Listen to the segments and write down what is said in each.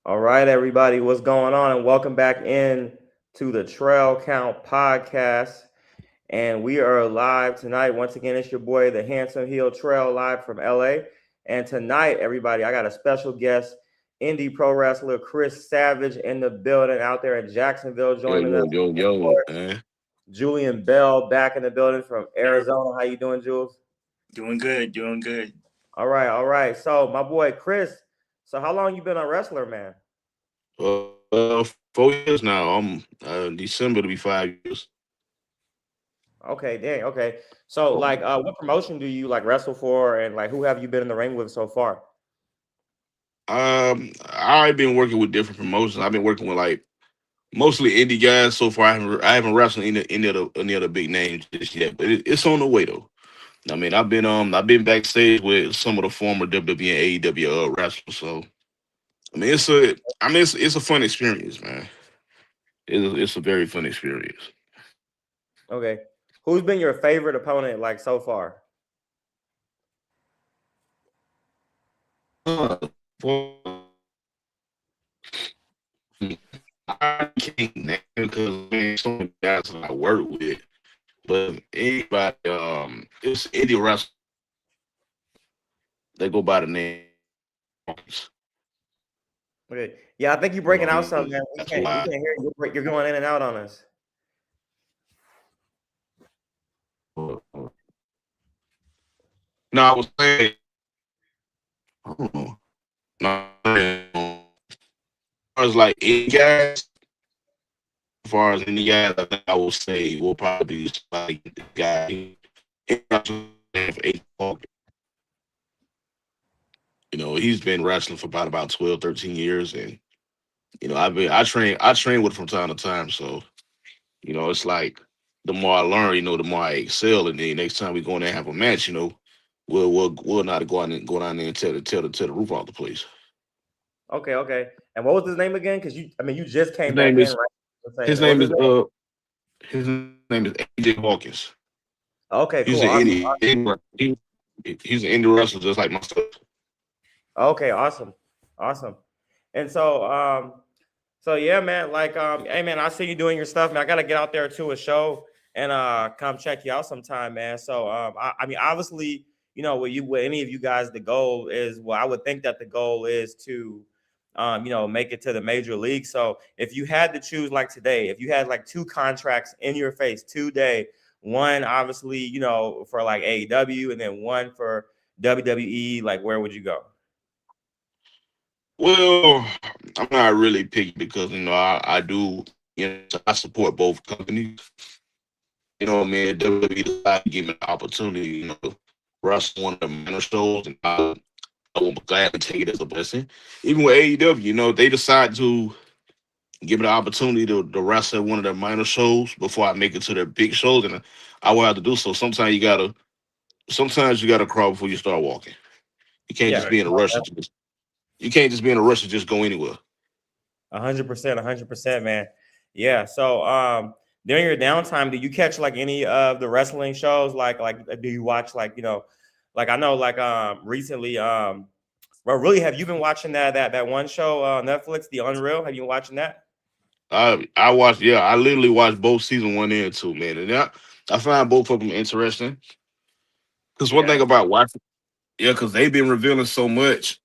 All right, everybody, what's going on? And welcome back in to the Trell Count podcast. And we are live tonight. Once again, it's your boy, the handsome heel Trell, live from LA. And tonight, everybody, I got a special guest, indie pro wrestler Khris Savage in the building out there in Jacksonville joining us. Man. Julian Bell back in the building from Arizona. How you doing, Jules? Doing good. All right, all right. So my boy Khris, so how long you been a wrestler, man? 4 years now. I'm December to be 5 years. Okay, dang. Okay. So like what promotion do you like wrestle for, and like who have you been in the ring with so far? I've been working with different promotions. I've been working with like mostly indie guys so far. I haven't wrestled any of the big names just yet, but it's on the way though. I mean, I've been backstage with some of the former WWE and AEW wrestlers. So I mean, it's a fun experience, man. It's a very fun experience. Okay. Who's been your favorite opponent like so far? For I can't name because man, so many guys that I work with, but anybody, it's indie wrestler. They go by the name. Okay. Yeah, I think you're You know breaking what I out mean? some, man. We That's can't why. hear you. You're going in and out on us. No, I was saying. I don't know. No, as far as like indie guys, as far as any guys, I think I will say will probably be like the guy. You know, he's been wrestling for about 12, 13 years, and you know, I train with him from time to time. So you know, it's like the more I learn, you know, the more I excel. And then next time we go in there and have a match, you know, we'll not go down there and tear the roof off the place. Okay, okay. And what was his name again? Because you just His came back name in, is right? his What was name his is name? his name is AJ Hawkins. Okay, He's cool. an Awesome. he's an indie wrestler just like myself. Okay, awesome. Awesome. And so yeah, man, like hey man, I see you doing your stuff, man. I gotta get out there to a show and come check you out sometime, man. So I mean obviously, with any of you guys, the goal is, well, I would think that the goal is to make it to the major league. So if you had to choose, like today, if you had like two contracts in your face today, one obviously, for like AEW and then one for WWE, like where would you go? Well, I'm not really picky because you know I do you know I support both companies. You know, man, WWE decided to give me the opportunity, you know, wrestle one of the minor shows, and I will gladly take it as a blessing. Even with AEW, you know, they decide to give me the opportunity to wrestle at one of their minor shows before I make it to their big shows, and I will have to do so. Sometimes you gotta crawl before you start walking. You can't Yeah, just be in a rush. You can't just be in a rush to just go anywhere. 100%, 100%, man. Yeah. So, during your downtime, do you catch like any of the wrestling shows? Like, do you watch like like I know like recently well, really, have you been watching that one show Netflix, The Unreal? Have you been watching that? I watched, yeah, I literally watched both season one and two, man, and I find both of them interesting. Because one thing Yeah. about watching, yeah, because they've been revealing so much.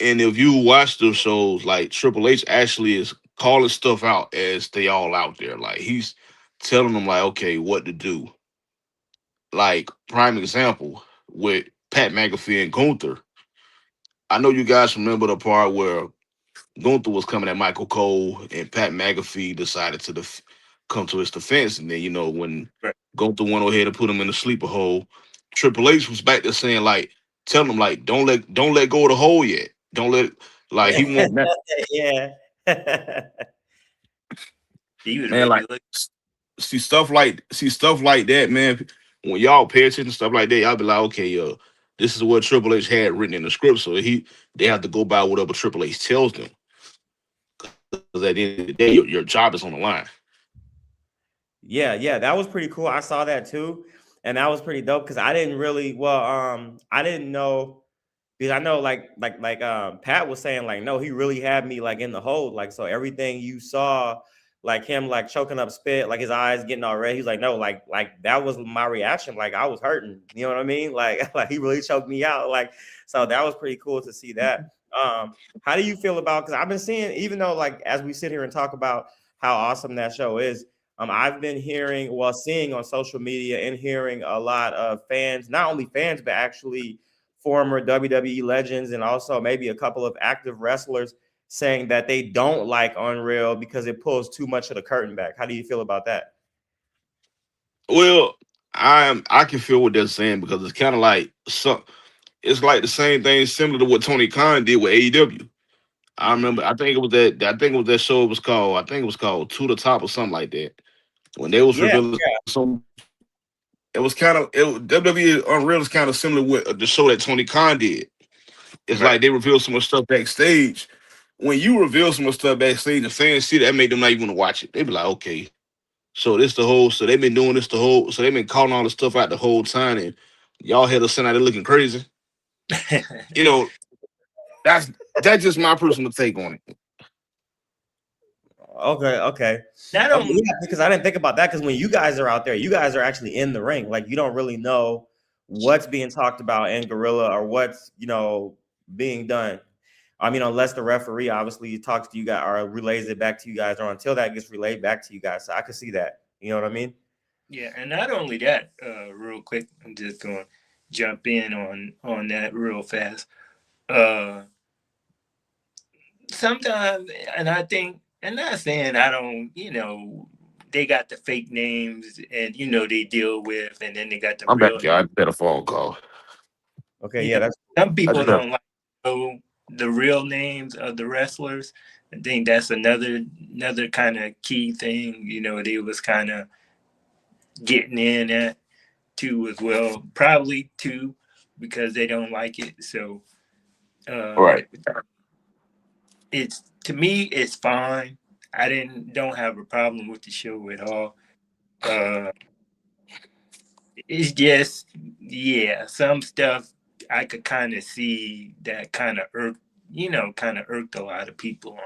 And if you watch those shows, like Triple H actually is calling stuff out as they all out there. Like he's telling them, like, okay, what to do. Like prime example with Pat McAfee and Gunther. I know you guys remember the part where Gunther was coming at Michael Cole and Pat McAfee decided to come to his defense. And then, you know, when Right. Gunther went ahead and put him in the sleeper hole, Triple H was back there saying, like, telling him, like, don't let go of the hole yet. Don't let, like, he won't, Yeah. He was man, ready like, to look. see stuff like that, man. When y'all pay attention to stuff like that, y'all be like, okay, this is what Triple H had written in the script. So they have to go by whatever Triple H tells them. Because at the end of the day, your job is on the line. Yeah, yeah, that was pretty cool. I saw that too, and that was pretty dope because I didn't really, well, I didn't know. Because I know Pat was saying like no, he really had me like in the hold, like so everything you saw like him like choking up spit, like his eyes getting all red. He's like no, like that was my reaction, like I was hurting, you know what I mean? Like like he really choked me out, like so that was pretty cool to see that. How do you feel about, because I've been seeing, even though like as we sit here and talk about how awesome that show is, I've been hearing, well, seeing on social media and hearing a lot of fans, not only fans, but actually former WWE legends and also maybe a couple of active wrestlers saying that they don't like Unreal because it pulls too much of the curtain back. How do you feel about that? Well, I can feel what they're saying because it's kind of like it's like the same thing similar to what Tony Khan did with AEW. I remember I think it was that show it was called, I think it was called To the Top or something like that. When they was Yeah, revealing some, it was kind of WWE Unreal is kind of similar with the show that Tony Khan did. It's right. like they reveal so much stuff backstage. When you reveal so much stuff backstage, the fans see that made them not even want to watch it. They be like, okay, so this the whole. So they've been doing this the whole. So they've been calling all the stuff out the whole time, and y'all had us sitting out there looking crazy. You know, that's just my personal take on it. Okay. Not only Yeah, because I didn't think about that. Because when you guys are out there, you guys are actually in the ring. Like you don't really know what's being talked about in Gorilla or what's being done. I mean, unless the referee obviously talks to you guys or relays it back to you guys, or until that gets relayed back to you guys. So I could see that. You know what I mean? yeah, and not only that, real quick, I'm just going to jump in on that real fast. Sometimes, and I think, and not saying I don't, they got the fake names and they deal with, and then they got the I'm back, real. y'all. I got a phone call. Okay, You yeah, know, that's some I people just have. don't like to know the real names of the wrestlers. I think that's another kind of key thing. They was kind of getting in at too as well, probably too, because they don't like it. So Right. it's to me, it's fine. I don't have a problem with the show at all. Uh, it's just some stuff I could kind of see that kind of irked a lot of people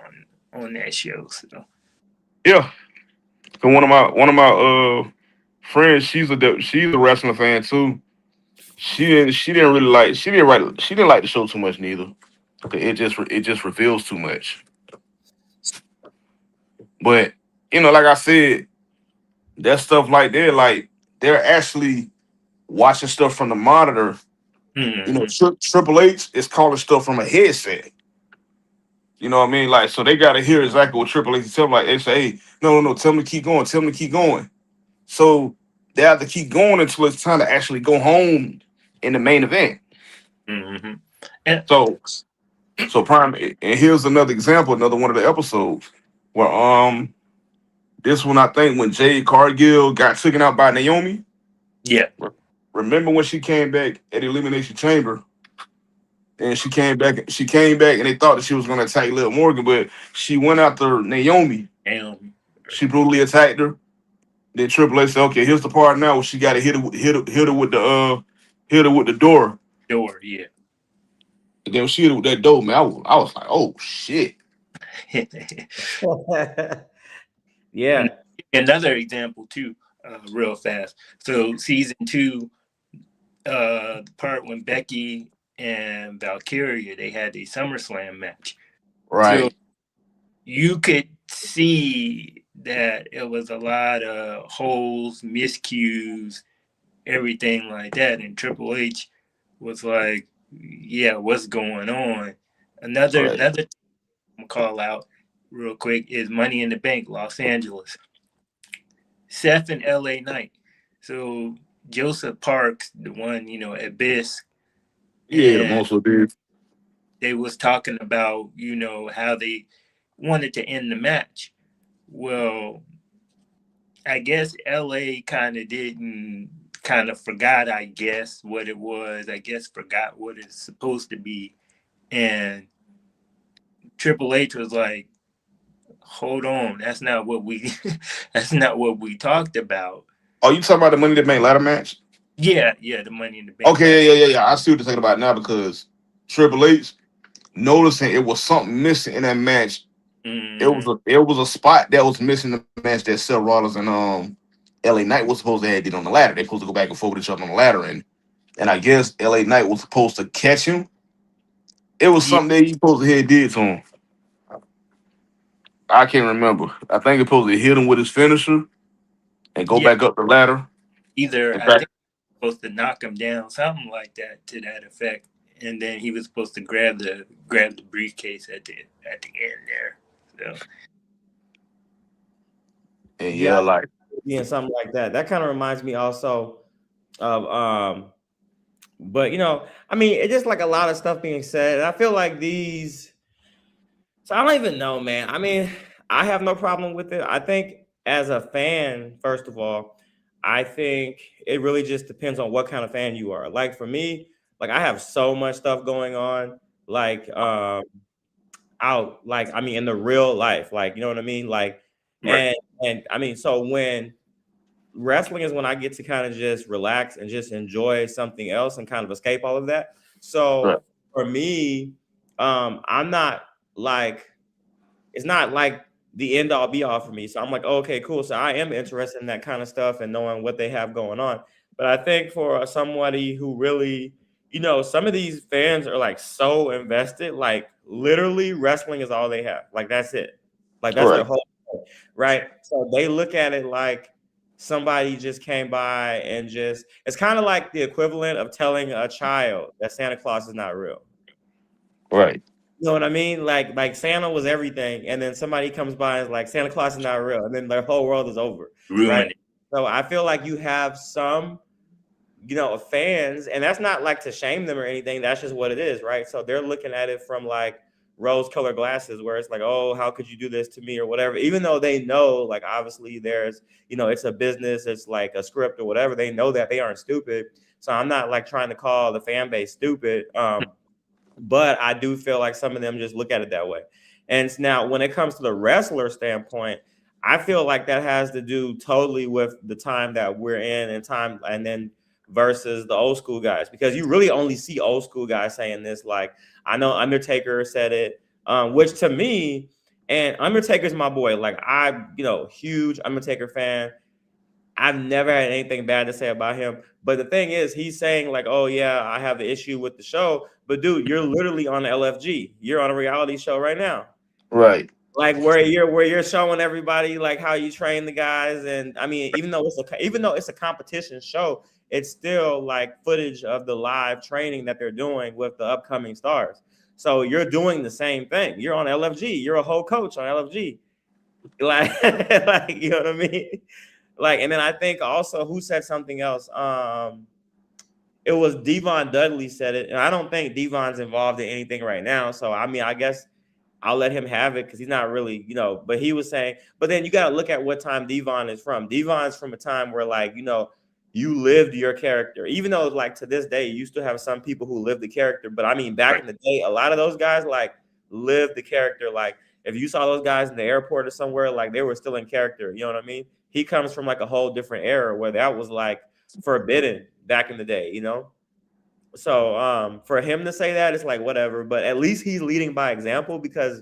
on that show. So Yeah. So one of my friends, she's a wrestling fan too. She didn't like the show too much neither. Okay, it just reveals too much. But like I said, that stuff like they're actually watching stuff from the monitor. mhm. Triple H is calling stuff from a headset. You know what I mean? Like, so they gotta hear exactly what Triple H is telling. Like, they say, "Hey, no, tell me to keep going. Tell me to keep going." So they have to keep going until it's time to actually go home in the main event. And So, so prime. And here's another example, another one of the episodes where this one I think when Jade Cargill got taken out by Naomi. yeah, Remember when she came back at Elimination Chamber? And she came back and they thought that she was gonna attack Liv Morgan, but she went after Naomi. damn, She brutally attacked her. Then Triple H said, "Okay, here's the part now where she got to hit her with the door." door, yeah. And then when she hit her with that door, man, I was like, "Oh shit!" yeah. Another example too, real fast. So season 2, the part when Becky and Valkyria they had a SummerSlam match. So Right. you could see that it was a lot of holes, miscues, everything like that. And Triple H was like, "Yeah, what's going on?" Right. Another call out real quick is Money in the Bank, Los Angeles. Seth and LA Knight. So Joseph Parks, the one, Abyss, Yeah, the and most did. they was talking about, how they wanted to end the match. Well, I guess LA kind of forgot, I guess, what it was. I guess forgot what it's supposed to be. And Triple H was like, hold on, that's not what we that's not what we talked about. Oh, you talking about the Money that Bank ladder match? Yeah, the Money in the Bank Okay, ladder. yeah. I see what you're talking about now because Triple H, noticing it was something missing in that match. It was a spot that was missing in the match that Seth Rollins and LA Knight was supposed to have did on the ladder. They supposed to go back and forth with each other on the ladder, and I guess LA Knight was supposed to catch him. It was Yeah, something that he supposed to have did to him. I can't remember. I think he supposed to hit him with his finisher and go yeah. back up the ladder. Either In I fact, think he was supposed to knock him down, something like that, to that effect, and then he was supposed to grab the briefcase at the end there. So and Yeah, yeah, like being something like that. That kind of reminds me also of but I mean, it's just like a lot of stuff being said. And I feel like these, so I don't even know, man. I mean, I have no problem with it. I think as a fan, first of all, I think it really just depends on what kind of fan you are. Like for me, like I have so much stuff going on, like out, like I mean in the real life, like you know what I mean? Like right, and I mean, so when wrestling is when I get to kind of just relax and just enjoy something else and kind of escape all of that. right, So for me, I'm not like, it's not like the end all be all for me. So I'm like, okay, cool. So I am interested in that kind of stuff and knowing what they have going on. But I think for somebody who really, some of these fans are like so invested, like literally wrestling is all they have. Like that's it. Like that's their right, whole thing, right? So they look at it like somebody just came by and just, it's kind of like the equivalent of telling a child that Santa Claus is not real. right, You know what I mean? Like Santa was everything, and then somebody comes by and is like Santa Claus is not real, and then their whole world is over, right? ruin it. So I feel like you have some, fans, and that's not like to shame them or anything. That's just what it is, right? So they're looking at it from like rose-colored glasses, where it's like, oh, how could you do this to me or whatever? Even though they know, like obviously there's, it's a business, it's like a script or whatever. They know that they aren't stupid. So I'm not like trying to call the fan base stupid. But I do feel like some of them just look at it that way. And now when it comes to the wrestler standpoint, I feel like that has to do totally with the time that we're in and time, and then versus the old school guys, because you really only see old school guys saying this. Like I know Undertaker said it, which to me, and Undertaker's my boy. Like I, huge Undertaker fan. I've never had anything bad to say about him. But the thing is, he's saying like, "Oh yeah, I have an issue with the show." But dude, you're literally on LFG. You're on a reality show right now, right, like where you're showing everybody like how you train the guys. And I mean, even though it's a competition show, it's still like footage of the live training that they're doing with the upcoming stars. So you're doing the same thing. You're on LFG. You're a whole coach on LFG. Like, like you know what I mean? Like, and then I think also who said something else? It was Devon Dudley said it, and I don't think Devon's involved in anything right now. So I mean, I guess I'll let him have it because he's not really, But he was saying, but then you got to look at what time Devon is from. Devon's from a time where, like, you lived your character, even though like to this day you still have some people who live the character. But I mean, back in the day, a lot of those guys like lived the character. Like if you saw those guys in the airport or somewhere, like they were still in character. You know what I mean? He comes from like a whole different era where that was like forbidden back in the day. So for him to say that, it's like whatever, but at least he's leading by example, because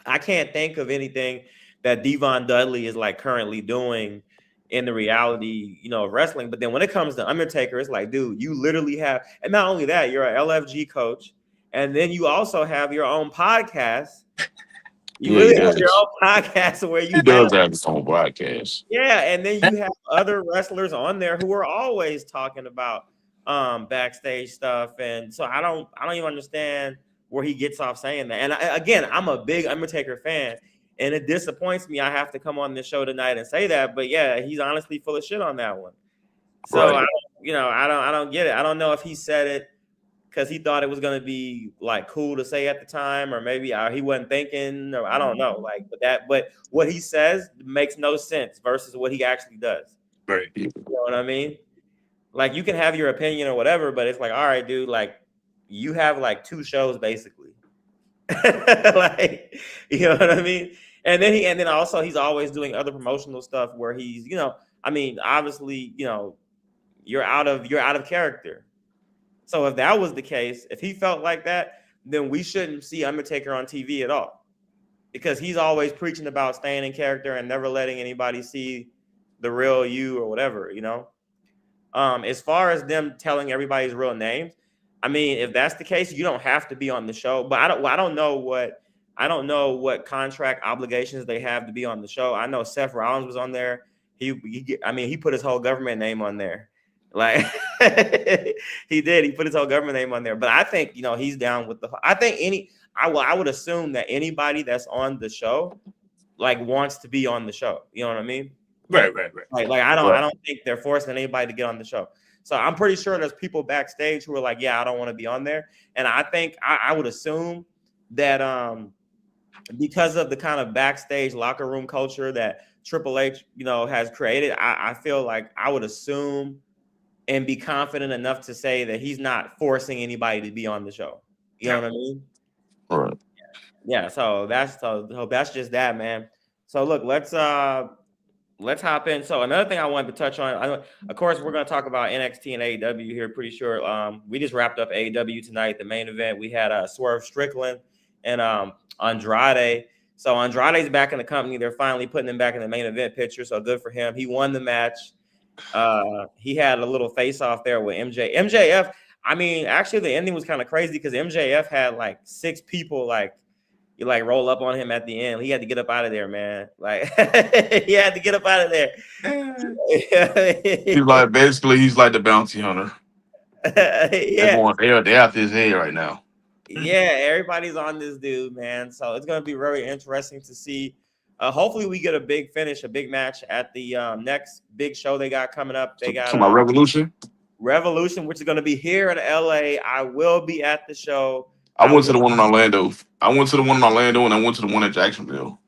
I can't think of anything that Devon Dudley is like currently doing in the reality, of wrestling. But then when it comes to Undertaker, it's like, dude, you literally have, and not only that, you're an LFG coach, and then you also have your own podcast. You yeah, he really have your does. own podcast where you He have, does have his own broadcast. yeah, and then you have other wrestlers on there who are always talking about backstage stuff. And so I don't even understand where he gets off saying that. And again, I'm a big Undertaker fan, and it disappoints me I have to come on this show tonight and say that. But yeah, he's honestly full of shit on that one. So Right. I don't get it. I don't know if he said it because he thought it was going to be like cool to say at the time, or maybe he wasn't thinking, or I don't know. Like, but what he says makes no sense versus what he actually does. Right. You know what I mean? Like, you can have your opinion or whatever, but it's like, all right, dude, like you have like 2 shows basically. Like, you know what I mean? And then also he's always doing other promotional stuff where he's, I mean, obviously, you're out of character. So if that was the case, if he felt like that, then we shouldn't see Undertaker on TV at all, because he's always preaching about staying in character and never letting anybody see the real you or whatever, you know. As far as them telling everybody's real names, I mean, if that's the case, you don't have to be on the show. But I don't know what contract obligations they have to be on the show. I know Seth Rollins was on there. He put his whole government name on there. Like he did. He put his whole government name on there. But I think, you know, he's down with I would assume that anybody that's on the show like wants to be on the show. You know what I mean? Right. Like I don't think they're forcing anybody to get on the show. So I'm pretty sure there's people backstage who are like, yeah, I don't want to be on there. And I think I would assume that because of the kind of backstage locker room culture that Triple H, you know, has created, I feel like I would assume and be confident enough to say that he's not forcing anybody to be on the show. You know what I mean? Right. Yeah. So that's just that, man. So look, let's hop in. So another thing I wanted to touch on, of course, we're going to talk about NXT and AEW here pretty sure. We just wrapped up AEW tonight, the main event. We had Swerve Strickland and Andrade. So Andrade's back in the company. They're finally putting him back in the main event picture. So good for him. He won the match. He had a little face off there with MJF. I mean, actually, the ending was kind of crazy because MJF had like 6 people you roll up on him at the end. He had to get up out of there, man. Like he had to get up out of there. He's like the bounty hunter. Yeah, they're after his head right now. Yeah, everybody's on this dude, man. So it's gonna be very interesting to see. Hopefully, we get a big finish, a big match at the next big show they got coming up. They got my Revolution, which is gonna be here in LA. I will be at the show. I went to the one in Orlando. I went to the one in Orlando, and I went to the one in Jacksonville.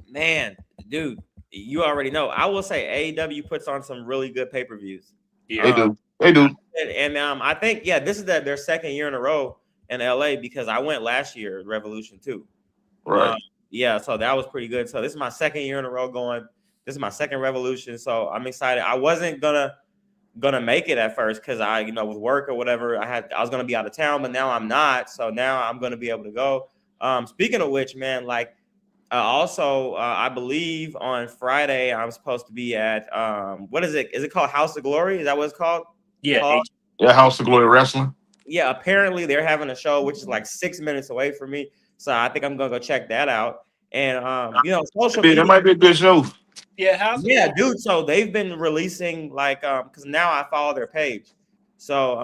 Man, dude, you already know. I will say AEW puts on some really good pay-per-views. Yeah, they do. And I think, yeah, this is their second year in a row in LA because I went last year, Revolution 2. Right. Yeah, so that was pretty good. So this is my second year in a row going. This is my second Revolution, so I'm excited. I wasn't gonna make it at first because I, with work or whatever, I was gonna be out of town, but now I'm not. So now I'm gonna be able to go. Speaking of which, man, I believe on Friday I'm supposed to be at what is it? Is it called House of Glory? Is that what it's called? Yeah. Yeah, House of Glory Wrestling. Yeah, apparently they're having a show which is like 6 minutes away from me. So I think I'm gonna go check that out. And social media, that might be a good show. Yeah, dude. So they've been releasing because now I follow their page. So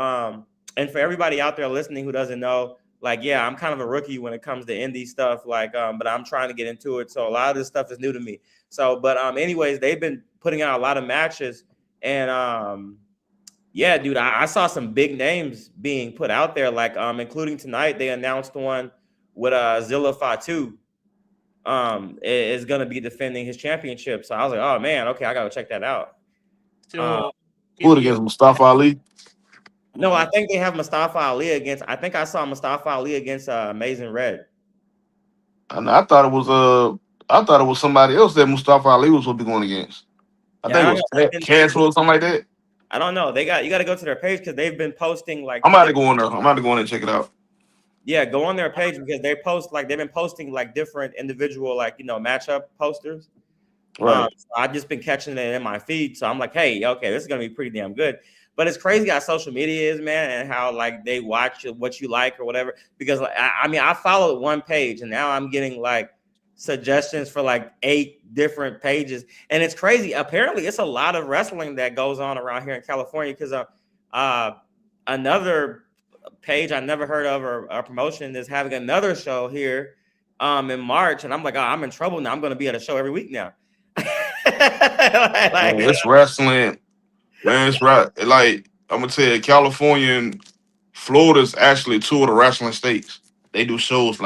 and for everybody out there listening who doesn't know, I'm kind of a rookie when it comes to indie stuff. But I'm trying to get into it. So a lot of this stuff is new to me. So, but anyways, they've been putting out a lot of matches, and yeah, dude, I saw some big names being put out there. Including tonight, they announced one with Zilla Fatu. Is going to be defending his championship. So I was like, oh man, okay, I got to check that out. So who against Mustafa Ali? No, I think they have Mustafa Ali against. I think I saw Mustafa Ali against Amazing Red. And I thought it was somebody else that Mustafa Ali was supposed to be going against. I think it was Cantrell or something like that. I don't know. You got to go to their page because they've been posting I'm about to go in there. I'm about to go in and check it out. Yeah, go on their page because they post they've been posting different individual matchup posters. Right. So I've just been catching it in my feed. So I'm like, hey, okay, this is gonna be pretty damn good. But it's crazy how social media is, man, and how they watch what you like or whatever. Because I followed one page and now I'm getting suggestions for 8 different pages, and it's crazy. Apparently, it's a lot of wrestling that goes on around here in California because another page I never heard of or a promotion is having another show here in March, and I'm like, oh, I'm in trouble now. I'm going to be at a show every week now. It's wrestling, man. It's right. I'm gonna tell you, California and Florida's actually 2 of the wrestling states. They do shows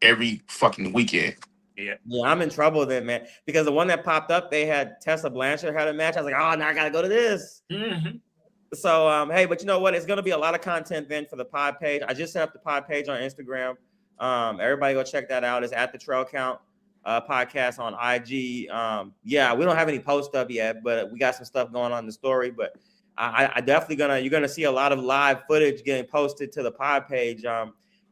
every fucking weekend. Yeah, I'm in trouble then, man, because the one that popped up, they had Tessa Blanchard had a match. I was like, oh, now I gotta go to this. Mm-hmm. So, hey, but you know what? It's going to be a lot of content then for the pod page. I just set up the pod page on Instagram. Everybody go check that out. It's at the Trell Count podcast on IG. Yeah, we don't have any post up yet, but we got some stuff going on in the story. But I definitely you're gonna see a lot of live footage getting posted to the pod page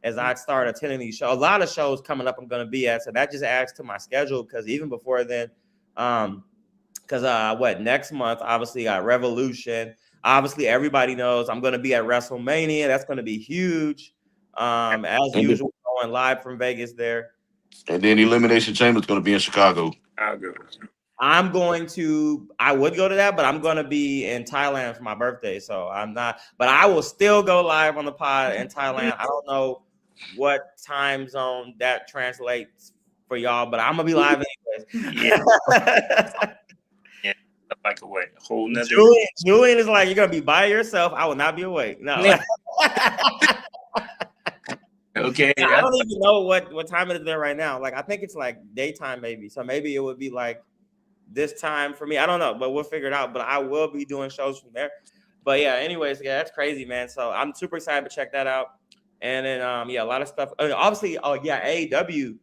as I start attending these shows. A lot of shows coming up I'm gonna be at, so that just adds to my schedule because even before then, because next month obviously got Revolution. Obviously everybody knows I'm gonna be at WrestleMania. That's gonna be huge. As usual, going live from Vegas there. And then Elimination Chamber is going to be in Chicago. I'll go. I would go to that, but I'm going to be in Thailand for my birthday. So I'm not, but I will still go live on the pod in Thailand. I don't know what time zone that translates for y'all, but I'm going to be live anyways. Yeah. Yeah. Like away. A whole nother. Julian is like, you're going to be by yourself. I will not be awake. No. Okay. I don't even know what time it is there right now. Like, I think it's like daytime maybe. So maybe it would be like this time for me. I don't know, but we'll figure it out. But I will be doing shows from there. But yeah, anyways, yeah, that's crazy, man. So I'm super excited to check that out. And then a lot of stuff. Obviously, AEW.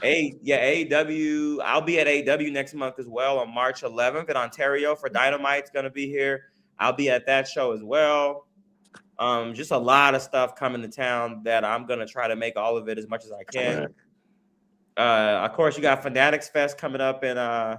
AEW. I'll be at AEW next month as well on March 11th in Ontario for Dynamite's gonna be here. I'll be at that show as well. Just a lot of stuff coming to town that I'm gonna try to make all of it as much as I can. Of course, you got Fanatics Fest coming up, and I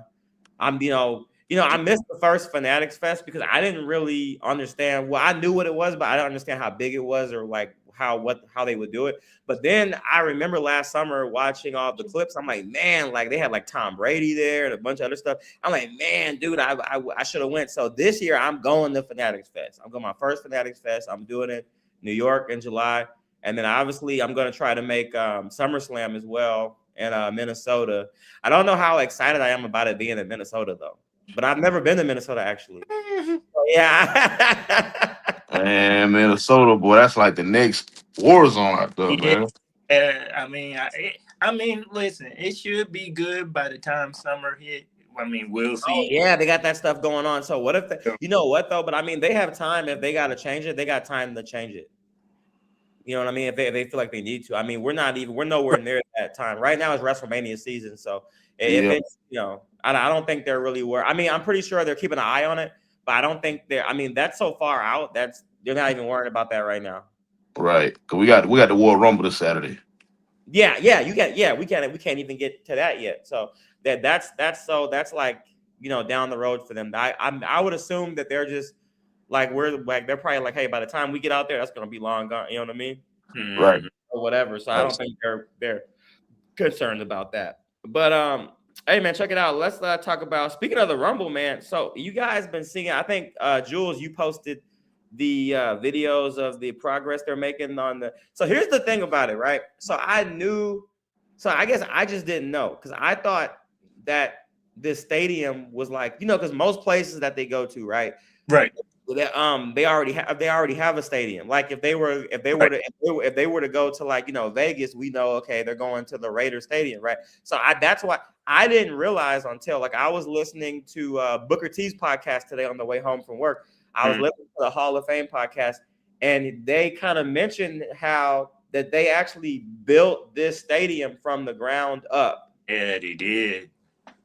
missed the first Fanatics Fest because I didn't really understand. Well, I knew what it was, but I didn't understand how big it was or like how they would do it. But then I remember last summer watching all the clips. I'm like, man, like they had like Tom Brady there and a bunch of other stuff. I'm like, man, dude, I should have went. So this year I'm going to Fanatics Fest. I'm going my first Fanatics Fest. I'm doing it New York in July, and then obviously I'm going to try to make SummerSlam as well in Minnesota. I don't know how excited I am about it being in Minnesota though, but I've never been to Minnesota actually. So, yeah. Man, Minnesota, boy, that's like the next war zone out there, man. I mean, listen, it should be good by the time summer hit. I mean, we'll see. Oh, yeah, they got that stuff going on. So what if you know what though? But I mean, they have time. If they got to change it, they got time to change it. You know what I mean? If they feel like they need to. I mean, we're nowhere near that time. Right now it's WrestleMania season. So if it's, I don't think they're really I mean, I'm pretty sure they're keeping an eye on it, but I don't think that's so far out. They're not even worried about that right now. Right. Cause we got the Royal Rumble this Saturday. We can't even get to that yet. So that's like, down the road for them. I would assume that they're just like they're probably like, hey, by the time we get out there, that's gonna be long gone. You know what I mean? Right. Or whatever. So I don't think they're concerned about that. But hey man, check it out. Let's talk about, speaking of the Rumble, man. So you guys been seeing, I think Jules, you posted the videos of the progress they're making on so here's the thing about it, right? So I guess I just didn't know, because I thought that this stadium was like, because most places that they go to, right, they already have a stadium. Like if they were to go to like Vegas, we know, okay, they're going to the Raider Stadium, right? So that's why I didn't realize until like I was listening to Booker T's podcast today on the way home from work. I was listening to the Hall of Fame podcast, and they kind of mentioned how that they actually built this stadium from the ground up. Yeah, they did.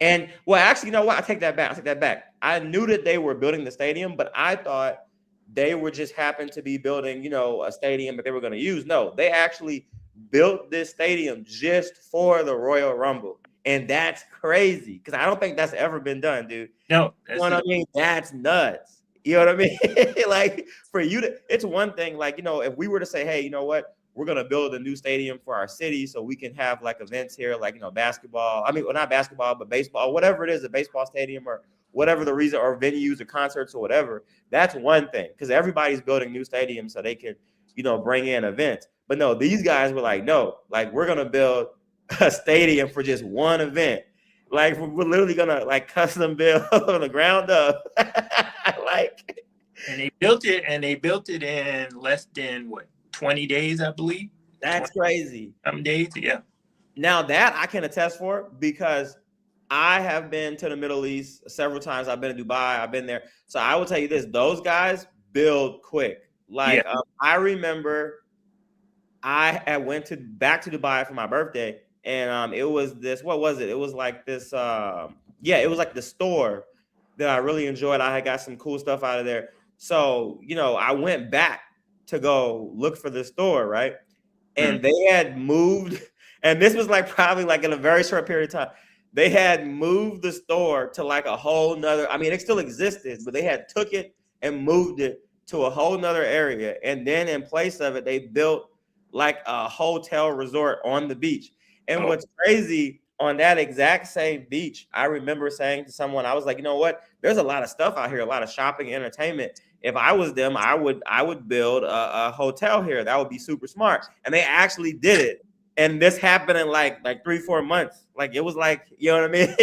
And well, actually, you know what? I take that back. I knew that they were building the stadium, but I thought they were just happened to be building, a stadium that they were going to use. No, they actually built this stadium just for the Royal Rumble. And that's crazy, because I don't think that's ever been done, dude. No, that's nuts. You know what I mean? Like for you it's one thing, like, if we were to say, hey, you know what? We're going to build a new stadium for our city so we can have like events here, like, basketball. I mean, well, not basketball, but baseball, whatever it is, a baseball stadium or whatever the reason, or venues or concerts or whatever. That's one thing, because everybody's building new stadiums so they can, bring in events. But no, these guys were like, no, like we're going to build a stadium for just one event. Like we're literally going to like custom build on the ground up. Like, and they built it in less than 20 days, I believe. That's crazy. Some days, yeah. Now that I can attest for, because I have been to the Middle East several times. I've been to Dubai. I've been there. So I will tell you this: those guys build quick. Like I remember, I went back to Dubai for my birthday, and it was this. What was it? It was like this. It was like the store that I really enjoyed. I had got some cool stuff out of there. So, I went back to go look for the store, right? And they had moved, and this was like probably like in a very short period of time. They had moved the store to like a whole nother, I mean, it still existed, but they had took it and moved it to a whole nother area. And then in place of it, they built like a hotel resort on the beach. And what's crazy, on that exact same beach, I remember saying to someone, I was like, you know what? There's a lot of stuff out here, a lot of shopping, entertainment. If I was them, I would build a hotel here. That would be super smart. And they actually did it. And this happened in like 3-4 months. Like it was like, you know what I mean?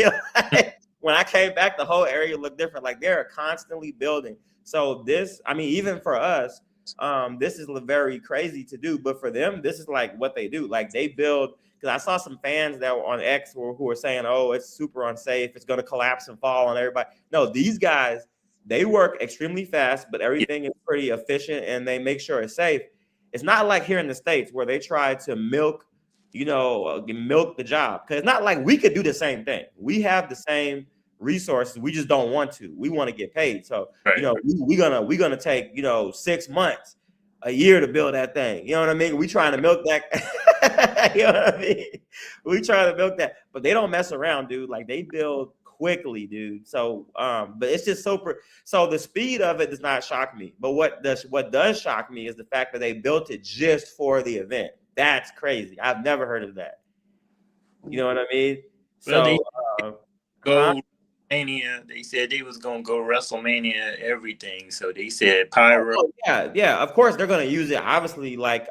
Like, when I came back, the whole area looked different. Like they're constantly building. So this, I mean, even for us, this is very crazy to do. But for them, this is like what they do. Like they build. Because I saw some fans that were on X who were saying, "Oh, it's super unsafe. It's going to collapse and fall on everybody." No, these guys, they work extremely fast, but everything is pretty efficient, and they make sure it's safe. It's not like here in the States where they try to milk the job. Because it's not like we could do the same thing. We have the same resources. We just don't want to. We want to get paid. So, we're gonna take 6 months, a year to build that thing. You know what I mean? We trying to milk that. You know what I mean? We trying to milk that, but they don't mess around, dude. Like they build quickly, dude. So, but it's just so the speed of it does not shock me. But what does shock me is the fact that they built it just for the event. That's crazy. I've never heard of that. You know what I mean? Well, so, go Mania. They said they was gonna go WrestleMania everything. So they said pyro. Oh, yeah. Of course they're gonna use it. Obviously, like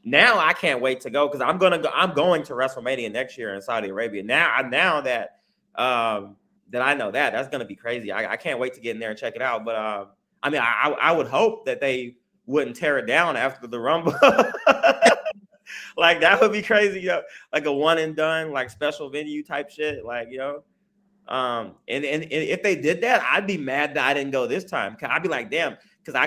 now I can't wait to go because I'm going to WrestleMania next year in Saudi Arabia. Now that that I know that's gonna be crazy. I can't wait to get in there and check it out. But I mean, I would hope that they wouldn't tear it down after the Rumble. Like that would be crazy, like a one and done, like special venue type shit, like and if they did that, I'd be mad that I didn't go this time. I'd be like, damn, because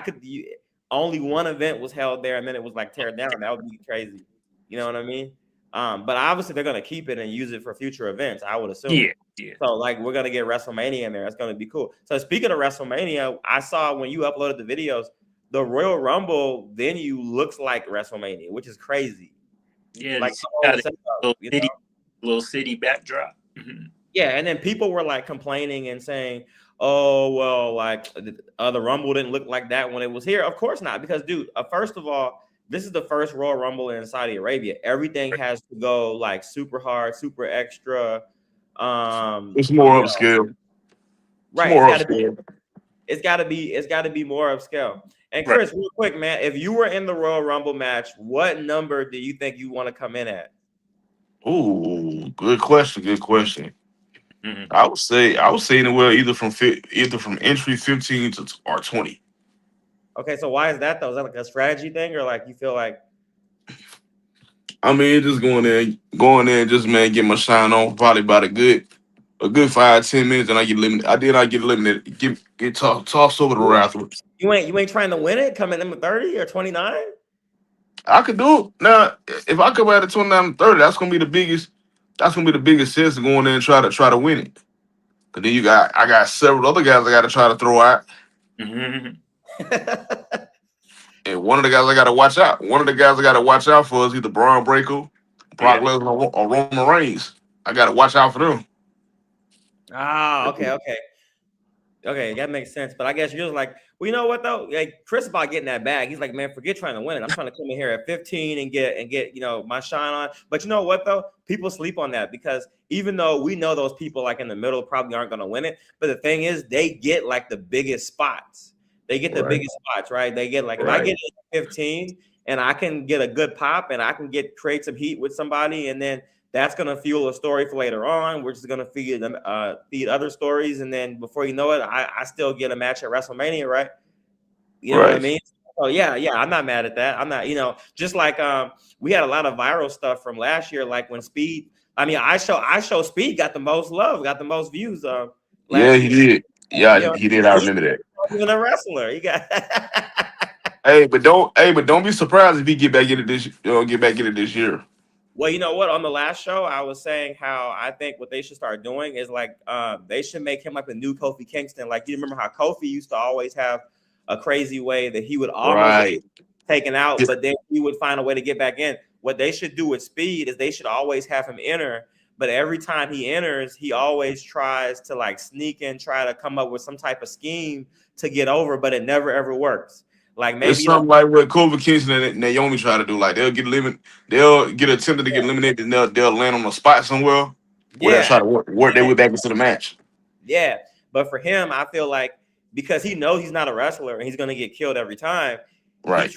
only one event was held there, and then it was like teared down. That would be crazy. You know what I mean? But obviously they're gonna keep it and use it for future events, I would assume. Yeah. So like we're gonna get WrestleMania in there. That's gonna be cool. So speaking of WrestleMania, I saw when you uploaded the videos, the Royal Rumble venue looks like WrestleMania, which is crazy. Yeah, like little city backdrop. Mm-hmm. Yeah, and then people were like complaining and saying, "Oh, well, like the Rumble didn't look like that when it was here." Of course not, because dude, first of all, this is the first Royal Rumble in Saudi Arabia. Everything has to go like super hard, super extra. It's more upscale. Right. It's gotta be more upscale. And Chris, real quick, man, if you were in the Royal Rumble match, what number do you think you want to come in at? Ooh, good question. Mm-hmm. I would say anywhere either from entry 15 or 20. Okay, so why is that though? Is that like a strategy thing, or like you feel like? I mean, just going there, just get my shine on probably about a good 5-10 minutes, and I get eliminated. I get eliminated. Get tossed over the afterwards. You ain't trying to win it? Come in number 30 or 29? I could do it. Now, if I come out at 29 30, that's gonna be the biggest. That's gonna be the biggest sense of going there and try to win it. But then I got several other guys I got to try to throw out. Mm-hmm. And one of the guys I got to watch out. One of the guys I got to watch out for is either Braun Breaker, Brock Lesnar, or Roman Reigns. I got to watch out for them. Ah, okay, that makes sense. But I guess you're just like, well, you know what though? Like Chris about getting that bag. He's like, man, forget trying to win it. I'm trying to come in here at 15 and get my shine on. But you know what though? People sleep on that because even though we know those people like in the middle probably aren't going to win it, but the thing is, they get like the biggest spots. They get the biggest spots, right? They get like if I get 15 and I can get a good pop and I can create some heat with somebody, and then that's gonna fuel a story for later on, which is gonna feed other stories, and then before you know it, I still get a match at WrestleMania, right? You know what I mean? So yeah, I'm not mad at that. I'm not, just like we had a lot of viral stuff from last year, like when Speed. I mean, I show Speed got the most love, got the most views. Yeah, he did. Yeah, he did. I remember that. Even a wrestler, he got. Hey, but don't be surprised if he get back into this year. Well, you know what? On the last show, I was saying how I think what they should start doing is like they should make him like the new Kofi Kingston. Like you remember how Kofi used to always have a crazy way that he would almost Right. get taken out, but then he would find a way to get back in. What they should do with Speed is they should always have him enter, but every time he enters, he always tries to like sneak in, try to come up with some type of scheme to get over, but it never ever works. Like maybe It's something like what Kofi Kingston and Naomi try to do. Like they'll get attempted to get eliminated, and they'll land on a spot somewhere where they'll try to work their way back into the match. Yeah, but for him, I feel like because he knows he's not a wrestler and he's gonna get killed every time. Right.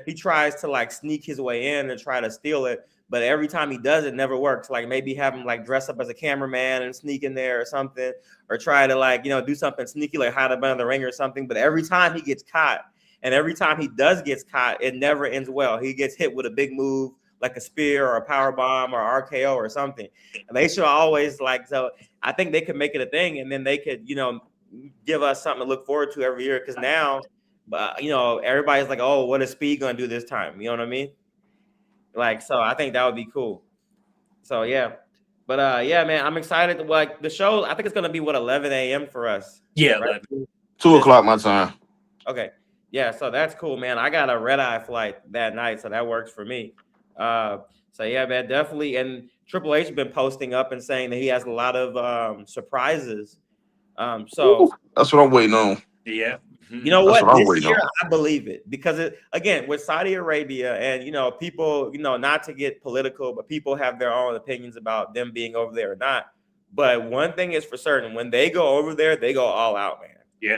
He tries to like sneak his way in and try to steal it, but every time he does, it never works. Like maybe have him like dress up as a cameraman and sneak in there or something, or try to like do something sneaky like hide behind the ring or something. But every time he gets caught, and every time he does get caught, it never ends well. He gets hit with a big move like a spear or a power bomb or RKO or something, and they should always like. So I think they could make it a thing, and then they could give us something to look forward to every year. Because now. But everybody's like, oh, what is Speed gonna do this time? You know what I mean? Like, so I think that would be cool. So yeah, but yeah, man, I'm excited. Like the show, I think it's gonna be 11 a.m. for us. Yeah, right? 2 o'clock my time. Okay, yeah, so that's cool, man. I got a red-eye flight that night, so that works for me. So yeah, man, definitely. And Triple H has been posting up and saying that he has a lot of surprises. So that's what I'm waiting on. Yeah. You know what? This year, I believe it because again, with Saudi Arabia and people, not to get political, but people have their own opinions about them being over there or not. But one thing is for certain: when they go over there, they go all out, man. Yeah,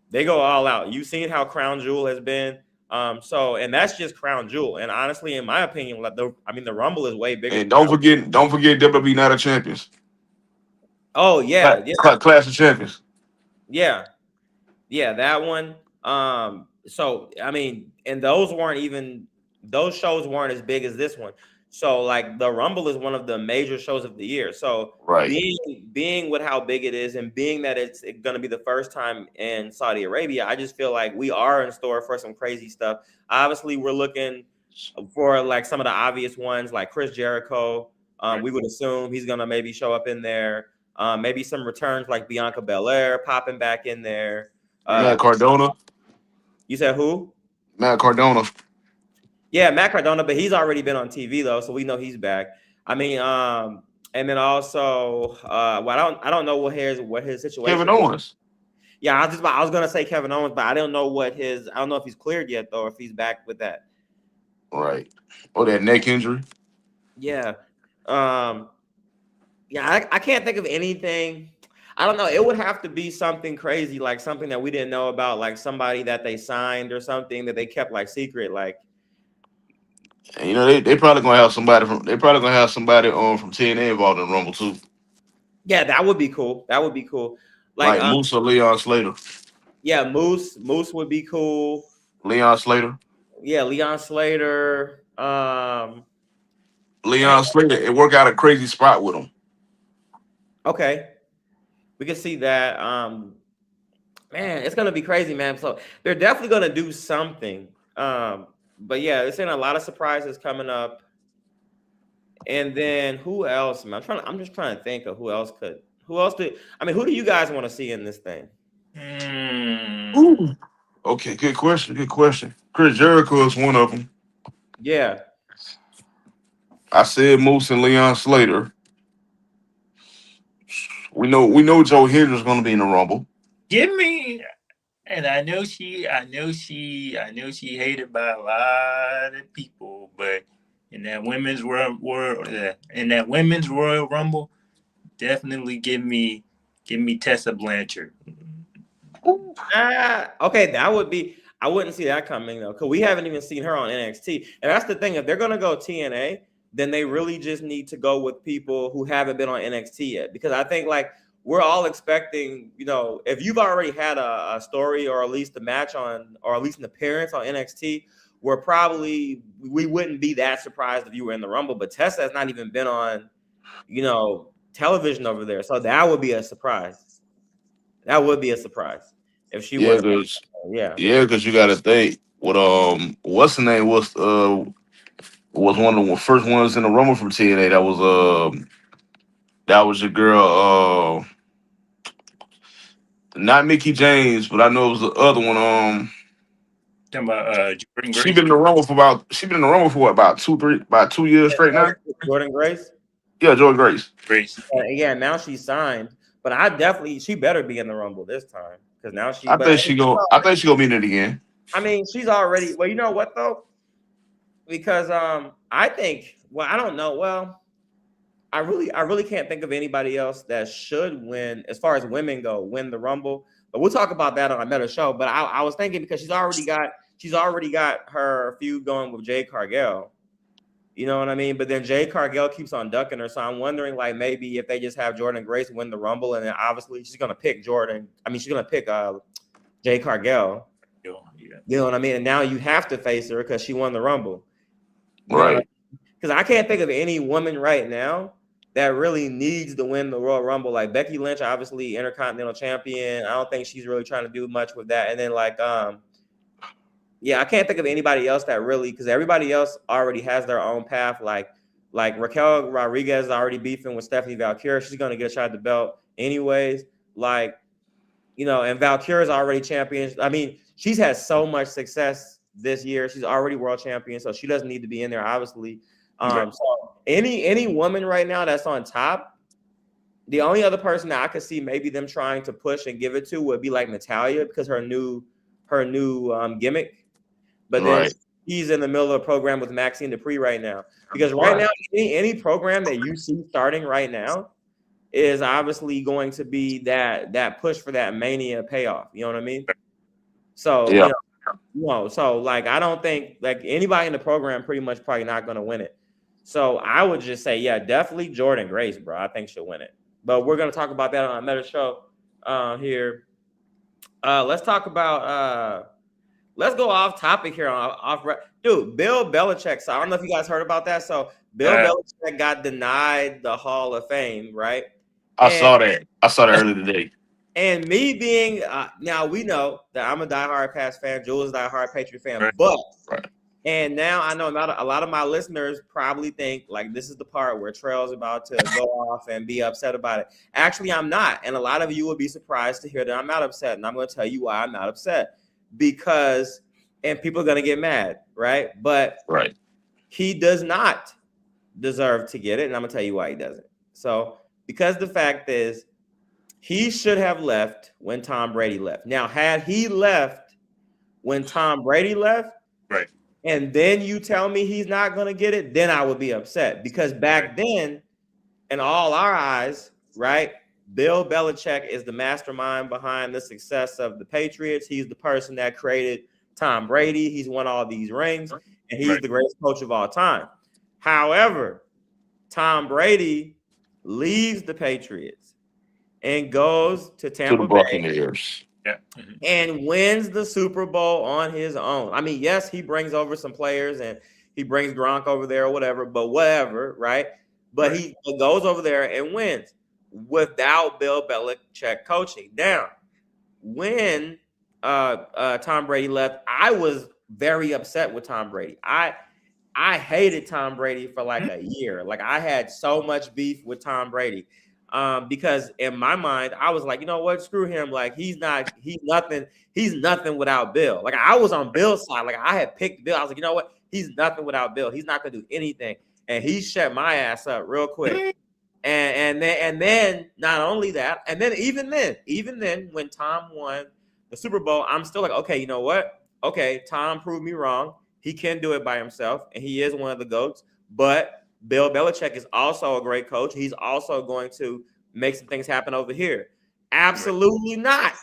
they go all out. You've seen how Crown Jewel has been. And that's just Crown Jewel. And honestly, in my opinion, the Rumble is way bigger. And don't forget WWE Night of Champions. Oh yeah, Clash of Champions. Yeah. Yeah, that one. So and those shows weren't as big as this one. So like the Rumble is one of the major shows of the year. So right. being with how big it is and being that it's going to be the first time in Saudi Arabia, I just feel like we are in store for some crazy stuff. Obviously, we're looking for like some of the obvious ones like Chris Jericho. We would assume he's going to maybe show up in there. Maybe some returns like Bianca Belair popping back in there. Matt Cardona. You said who? Matt Cardona. Yeah, Matt Cardona, but he's already been on TV though, so we know he's back. And then also, I don't know what his situation. Kevin Owens. Yeah, I was gonna say Kevin Owens, but I don't know I don't know if he's cleared yet though, or if he's back with that. Right. Or that neck injury. Yeah. I can't think of anything. I don't know. It would have to be something crazy, like something that we didn't know about, like somebody that they signed or something that they kept like secret. Like, and, they probably gonna have somebody from from TNA involved in Rumble too. Yeah, that would be cool. Like Moose or Leon Slater. Yeah, Moose would be cool. Leon Slater. Yeah, Leon Slater. Leon Slater. It worked out a crazy spot with him. Okay. We can see that. Man, it's gonna be crazy, man. So they're definitely gonna do something. But yeah, it's in a lot of surprises coming up. And then who else, man? I'm just trying to think of who else do you guys want to see in this thing? Ooh. Okay, good question. Chris Jericho is one of them. Yeah. I said Moose and Leon Slater. We know Joe Hendry is going to be in the Rumble. Give me, and I know she hated by a lot of people, but in that women's Royal Rumble, definitely give me Tessa Blanchard. Okay, that would be. I wouldn't see that coming though, because we haven't even seen her on NXT, and that's the thing. If they're gonna go TNA, then they really just need to go with people who haven't been on NXT yet. Because I think like we're all expecting, if you've already had a story or at least a match or at least an appearance on NXT, we wouldn't be that surprised if you were in the Rumble. But Tessa has not even been on, television over there. So that would be a surprise. If she was. Yeah. Yeah, because you got to think what what's the name was one of the first ones in the Rumble from TNA. That was your girl, not Mickey James, but I know it was the other one. Talking about Jordan She Grace. been in the Rumble for about 2 years straight now. Jordan Grace. Yeah, Jordan Grace. Grace. Yeah, now she's signed, but she better be in the Rumble this time because now she. I think she gonna be in it again. I mean, she's already. Well, you know what though? Because I think. Well, I don't know. Well, I really can't think of anybody else that should win as far as women go, win the Rumble. But we'll talk about that on another show. But I was thinking because she's already got her feud going with Jade Cargill. You know what I mean? But then Jade Cargill keeps on ducking her. So I'm wondering, like, maybe if they just have Jordan Grace win the Rumble, and then obviously she's gonna pick Jordan. I mean, she's gonna pick Jade Cargill. Yeah. You know what I mean? And now you have to face her because she won the Rumble. Right. Because I can't think of any woman right now that really needs to win the Royal Rumble. Like Becky Lynch, obviously Intercontinental Champion. I don't think she's really trying to do much with that. And then like I can't think of anybody else that really, because everybody else already has their own path. Like Raquel Rodriguez is already beefing with Stephanie Valkyrie. She's gonna get a shot at the belt anyways. Like, you know, and Valkyrie is already champion. I mean, she's had so much success this year. She's already world champion, so she doesn't need to be in there, obviously. So any woman right now that's on top, the only other person that I could see maybe them trying to push and give it to would be like Natalya because her new gimmick. But then he's in the middle of a program with Maxine Dupree right now. Because right now, any program that you see starting right now is obviously going to be that push for that Mania payoff. You know what I mean? So so like I don't think like anybody in the program pretty much probably not going to win it. So I would just say, yeah, definitely Jordan Grace, bro. I think she'll win it. But we're gonna talk about that on another show here. Let's talk about let's go off topic here dude, Bill Belichick. So I don't know if you guys heard about that. So Bill Belichick got denied the Hall of Fame, right? I saw that earlier today. And me being now we know that I'm a diehard Pats fan, Jules is a diehard Patriot fan, but and now I know a lot of my listeners probably think like this is the part where Trell's about to go off and be upset about it. Actually, I'm not, and a lot of you will be surprised to hear that I'm not upset, and I'm going to tell you why I'm not upset. Because, and people are going to get mad, right? But he does not deserve to get it, and I'm going to tell you why he doesn't. So, because the fact is, he should have left when Tom Brady left. Now, had he left when Tom Brady left, and then you tell me he's not going to get it, then I would be upset. Because back then, in all our eyes, right, Bill Belichick is the mastermind behind the success of the Patriots. He's the person that created Tom Brady. He's won all these rings, and he's the greatest coach of all time. However, Tom Brady leaves the Patriots and goes to Tampa Bay Buccaneers. And wins the Super Bowl on his own. I mean, yes, he brings over some players and he brings Gronk over there or whatever, but whatever, right? But he goes over there and wins without Bill Belichick coaching. Now, when Tom Brady left, I was very upset with Tom Brady. I hated Tom Brady for like a year. Like I had so much beef with Tom Brady. Because in my mind, I was like, you know what, screw him. Like he's nothing without Bill. Like I was on Bill's side. Like I had picked Bill. I was like, you know what, he's nothing without Bill. He's not gonna do anything. And he shut my ass up real quick. And then not only that, and then even then, when Tom won the Super Bowl, I'm still like, okay, you know what? Okay, Tom proved me wrong. He can do it by himself, and he is one of the GOATs, but Bill Belichick is also a great coach. He's also going to make some things happen over here. Absolutely not.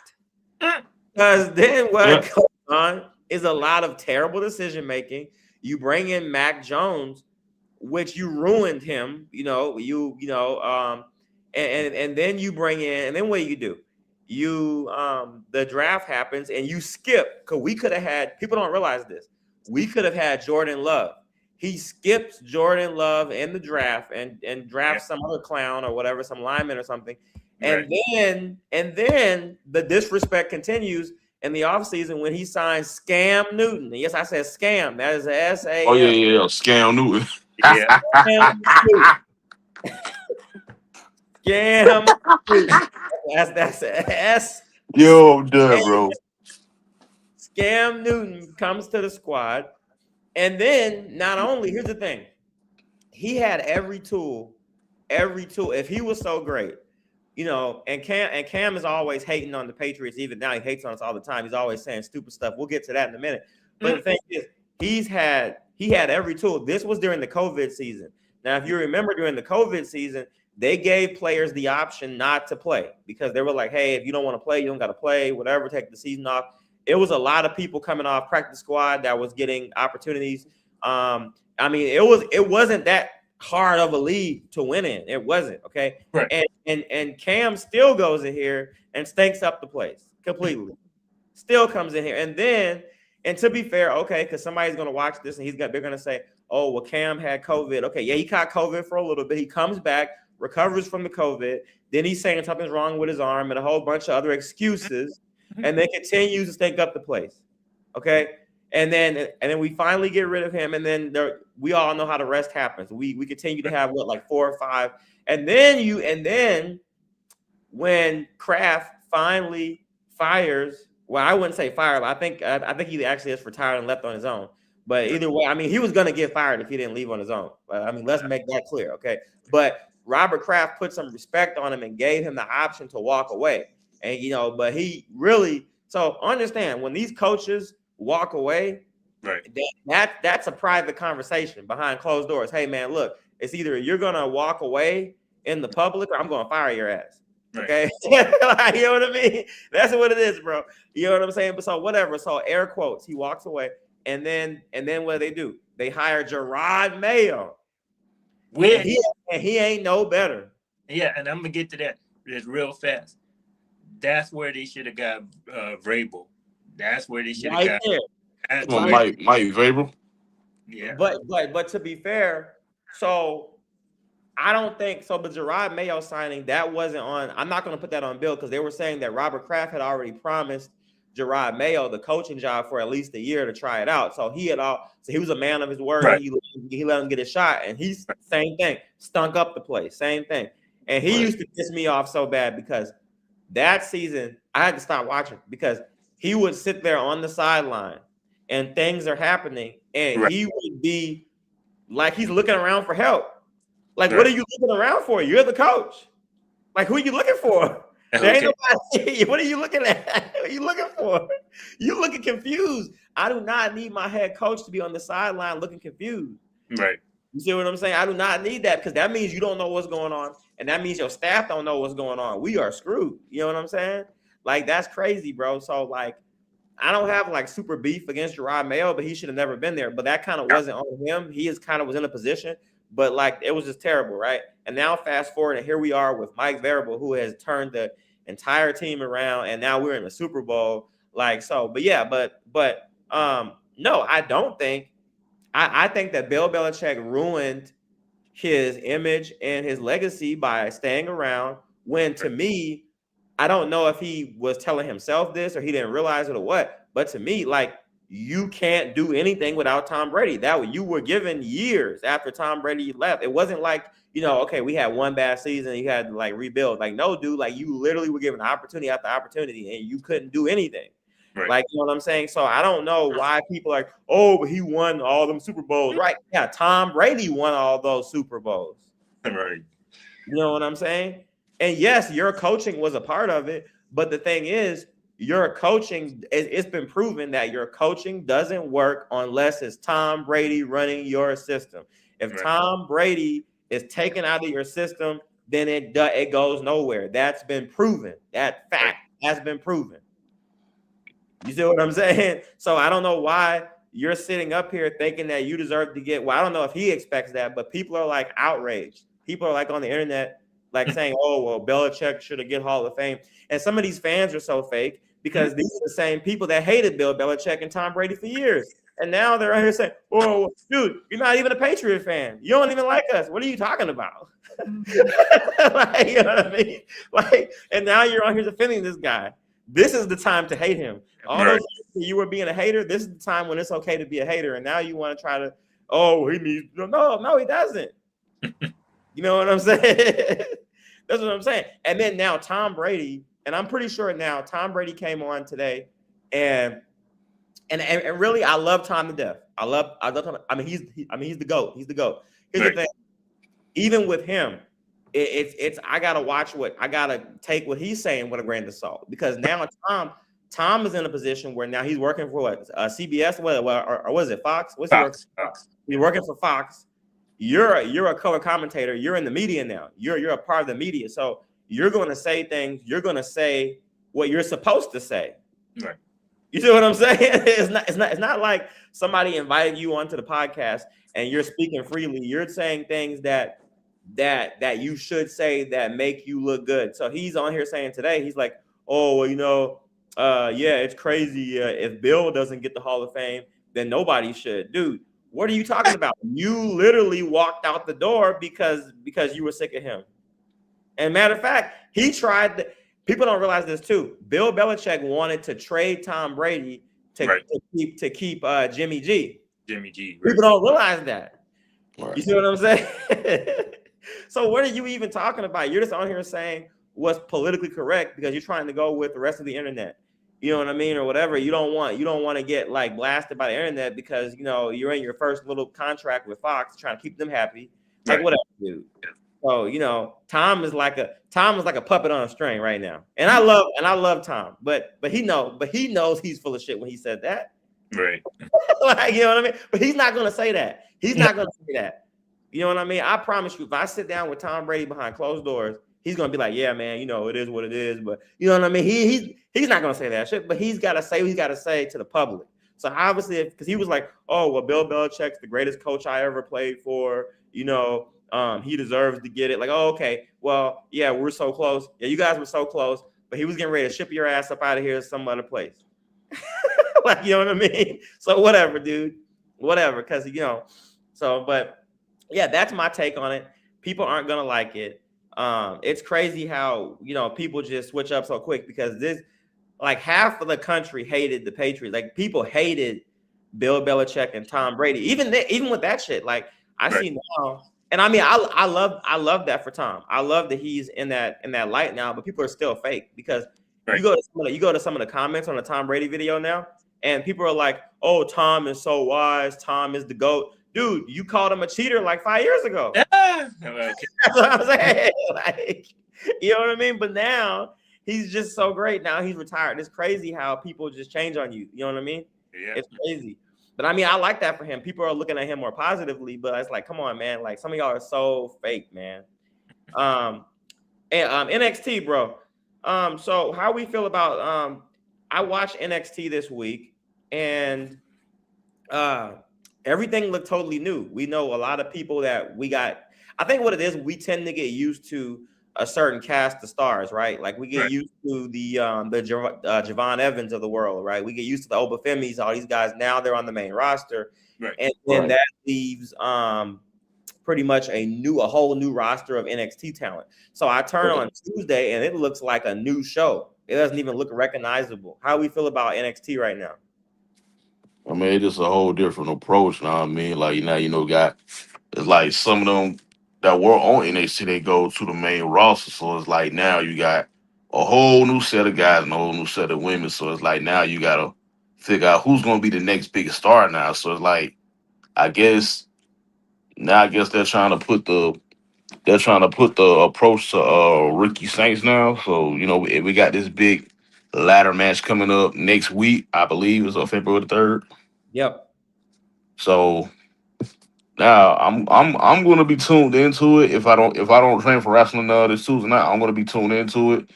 Because then what goes on is a lot of terrible decision making. You bring in Mac Jones, which you ruined him, and then you bring in, and then what do? The draft happens and you skip, because we could have had, people don't realize this, we could have had Jordan Love. He skips Jordan Love in the draft and drafts some other clown or whatever, some lineman or something. And then the disrespect continues in the offseason when he signs Scam Newton. And yes, I said scam. That is a S-A-M. Oh, yeah. Scam Newton. Yeah. Scam Newton. That's an S. Yo, I'm done, bro. Cam Newton comes to the squad, and then not only, here's the thing, he had every tool. If he was so great, and Cam is always hating on the Patriots. Even now, he hates on us all the time. He's always saying stupid stuff. We'll get to that in a minute. But the thing is, he had every tool. This was during the COVID season. Now, if you remember, during the COVID season, they gave players the option not to play because they were like, hey, if you don't want to play, you don't got to play, whatever, take the season off. It was a lot of people coming off practice squad that was getting opportunities. I mean, it wasn't that hard of a league to win in. It wasn't, okay? Right. And Cam still goes in here and stinks up the place completely. Still comes in here. And to be fair, okay, because somebody's going to watch this and they're going to say, oh, well, Cam had COVID. Okay, yeah, he caught COVID for a little bit. He comes back, recovers from the COVID. Then he's saying something's wrong with his arm and a whole bunch of other excuses. And then continues to stink up the place. Okay. And then we finally get rid of him. And then we all know how the rest happens. We continue to have like 4 or 5. And then when Kraft finally fires, well, I wouldn't say fire, but I think he actually is retired and left on his own. But either way, I mean, he was going to get fired if he didn't leave on his own. I mean, let's make that clear. Okay. But Robert Kraft put some respect on him and gave him the option to walk away. And, but he really, so understand when these coaches walk away, right? That's a private conversation behind closed doors. Hey, man, look, it's either you're going to walk away in the public or I'm going to fire your ass. Right. Okay. You know what I mean? That's what it is, bro. You know what I'm saying? But so whatever. So air quotes, he walks away. And then what do? They hire Gerard Mayo. And he ain't no better. Yeah. And I'm going to get to that just real fast. That's where they should have got Vrabel. That's where they should have got Mike Vrabel. Yeah. But to be fair, so I don't think so. But Gerard Mayo signing, that wasn't on. I'm not going to put that on Bill because they were saying that Robert Kraft had already promised Gerard Mayo the coaching job for at least a year to try it out. So he was a man of his word. Right. He let him get a shot, and he's same thing, stunk up the place, same thing. And he used to piss me off so bad because that season, I had to stop watching because he would sit there on the sideline and things are happening and he would be like he's looking around for help. Like, what are you looking around for? You're the coach. Like, who are you looking for? There ain't nobody. What are you looking at? What are you looking for? You looking confused. I do not need my head coach to be on the sideline looking confused. Right. You see what I'm saying? I do not need that because that means you don't know what's going on. And that means your staff don't know what's going on. We are screwed. You know what I'm saying? Like, that's crazy, bro. So, like, I don't have, like, super beef against Gerard Mayo, but he should have never been there. But that kind of wasn't on him. He was in a position. But, like, it was just terrible, right? And now fast forward, and here we are with Mike Vrabel, who has turned the entire team around, and now we're in the Super Bowl. Like, so, but, yeah, but no, I don't think. I think that Bill Belichick ruined his image and his legacy by staying around when, to me, I don't know if he was telling himself this or he didn't realize it or what, but to me, like, you can't do anything without Tom Brady. That you were given years after Tom Brady left. It wasn't like, okay, we had one bad season, you had to, like, rebuild. Like, no, dude, like, you literally were given opportunity after opportunity and you couldn't do anything. Right. Like, you know what I'm saying? So I don't know why people are like, oh, but he won all them Super Bowls. Right. Yeah, Tom Brady won all those Super Bowls. Right. You know what I'm saying? And yes, your coaching was a part of it. But the thing is, your coaching, it's been proven that your coaching doesn't work unless it's Tom Brady running your system. If Tom Brady is taken out of your system, then it goes nowhere. That's been proven. That fact has been proven. You see what I'm saying? So I don't know why you're sitting up here thinking that you deserve to get, well, I don't know if he expects that, but people are like outraged. People are like on the internet, like saying, oh, well, Belichick should have get Hall of Fame. And some of these fans are so fake because these are the same people that hated Bill Belichick and Tom Brady for years. And now they're out here saying, oh, dude, you're not even a Patriot fan. You don't even like us. What are you talking about? Like, you know what I mean? Like, and now you're on here defending this guy. This is the time to hate him. All those years you were being a hater, this is the time when it's okay to be a hater. And now you want to try to, oh, he needs, no, he doesn't. You know what I'm saying? That's what I'm saying. And then now Tom Brady, and I'm pretty sure now Tom Brady came on today and And really, I love Tom to death. I love Tom. I mean, he's the GOAT. He's the GOAT. Here's the thing. Even with him, it's I gotta watch I gotta take what he's saying with a grain of salt, because now Tom is in a position where now he's working for what, CBS, or what is it, Fox? What's Fox. He's working for Fox. You're a color commentator. You're in the media now. You're a part of the media. So you're going to say things. You're going to say what you're supposed to say. Right. You see what I'm saying? It's not like somebody invited you onto the podcast and you're speaking freely. You're saying things that you should say that make you look good. So he's on here saying today, he's like, oh, well, yeah, it's crazy. If Bill doesn't get the Hall of Fame, then nobody should. Dude, what are you talking about? You literally walked out the door because you were sick of him. And matter of fact, he tried. People don't realize this too. Bill Belichick wanted to trade Tom Brady to keep Jimmy G. Jimmy G. Right. People don't realize that. Right. You see what I'm saying? So what are you even talking about? You're just on here saying what's politically correct because you're trying to go with the rest of the internet. You know what I mean, or whatever. You don't want to get like blasted by the internet because you're in your first little contract with Fox, trying to keep them happy. Like whatever, dude. So Tom is like a puppet on a string right now, and I love Tom, but he knows he's full of shit when he said that. Right. Like, you know what I mean? But he's not gonna say that. He's not gonna say that. You know what I mean? I promise you, if I sit down with Tom Brady behind closed doors, he's gonna be like, yeah, man, it is what it is. But you know what I mean? He's not gonna say that shit, but he's gotta say what he's gotta say to the public. So obviously, because he was like, oh, well, Bill Belichick's the greatest coach I ever played for, he deserves to get it. Like, oh, okay, well, yeah, we're so close. Yeah, you guys were so close, but he was getting ready to ship your ass up out of here to some other place. Like, you know what I mean? So whatever, dude, whatever. Because but yeah, that's my take on it. People aren't gonna like it. It's crazy how people just switch up so quick, because this, like, half of the country hated the Patriots. Like, people hated Bill Belichick and Tom Brady. Even with that shit, like, I see now, and I mean, I love that for Tom. I love that he's in that light now, but people are still fake, because you go to some of the comments on the Tom Brady video now, and people are like, "Oh, Tom is so wise. Tom is the GOAT." Dude, you called him a cheater like 5 years ago. Okay. That's what I'm saying. Like, you know what I mean? But now he's just so great. Now he's retired. It's crazy how people just change on you. You know what I mean? Yeah. It's crazy. But I mean, I like that for him. People are looking at him more positively, but it's like, come on, man. Like, some of y'all are so fake, man. And NXT, bro. So how we feel about I watched NXT this week, and everything looked totally new. We know a lot of people that we got. I think what it is, we tend to get used to a certain cast of stars, right? Like, we get used to the Javon Evans of the world, right? We get used to the Obafemis, all these guys. Now they're on the main roster, and then that leaves pretty much a whole new roster of NXT talent. So I turn on Tuesday, and it looks like a new show. It doesn't even look recognizable. How we feel about NXT right now? I mean, it's just a whole different approach. You know what I mean? Like, now, it's like some of them that were on NXT, they go to the main roster. So it's like now you got a whole new set of guys and a whole new set of women. So it's like now you got to figure out who's going to be the next biggest star now. So it's like, I guess they're trying to put the approach to Ricky Saints now. So, we got this big ladder match coming up next week, I believe, is on February the 3rd. Yep. So now I'm gonna be tuned into it. If I don't train for wrestling this Tuesday night, I'm gonna be tuned into it,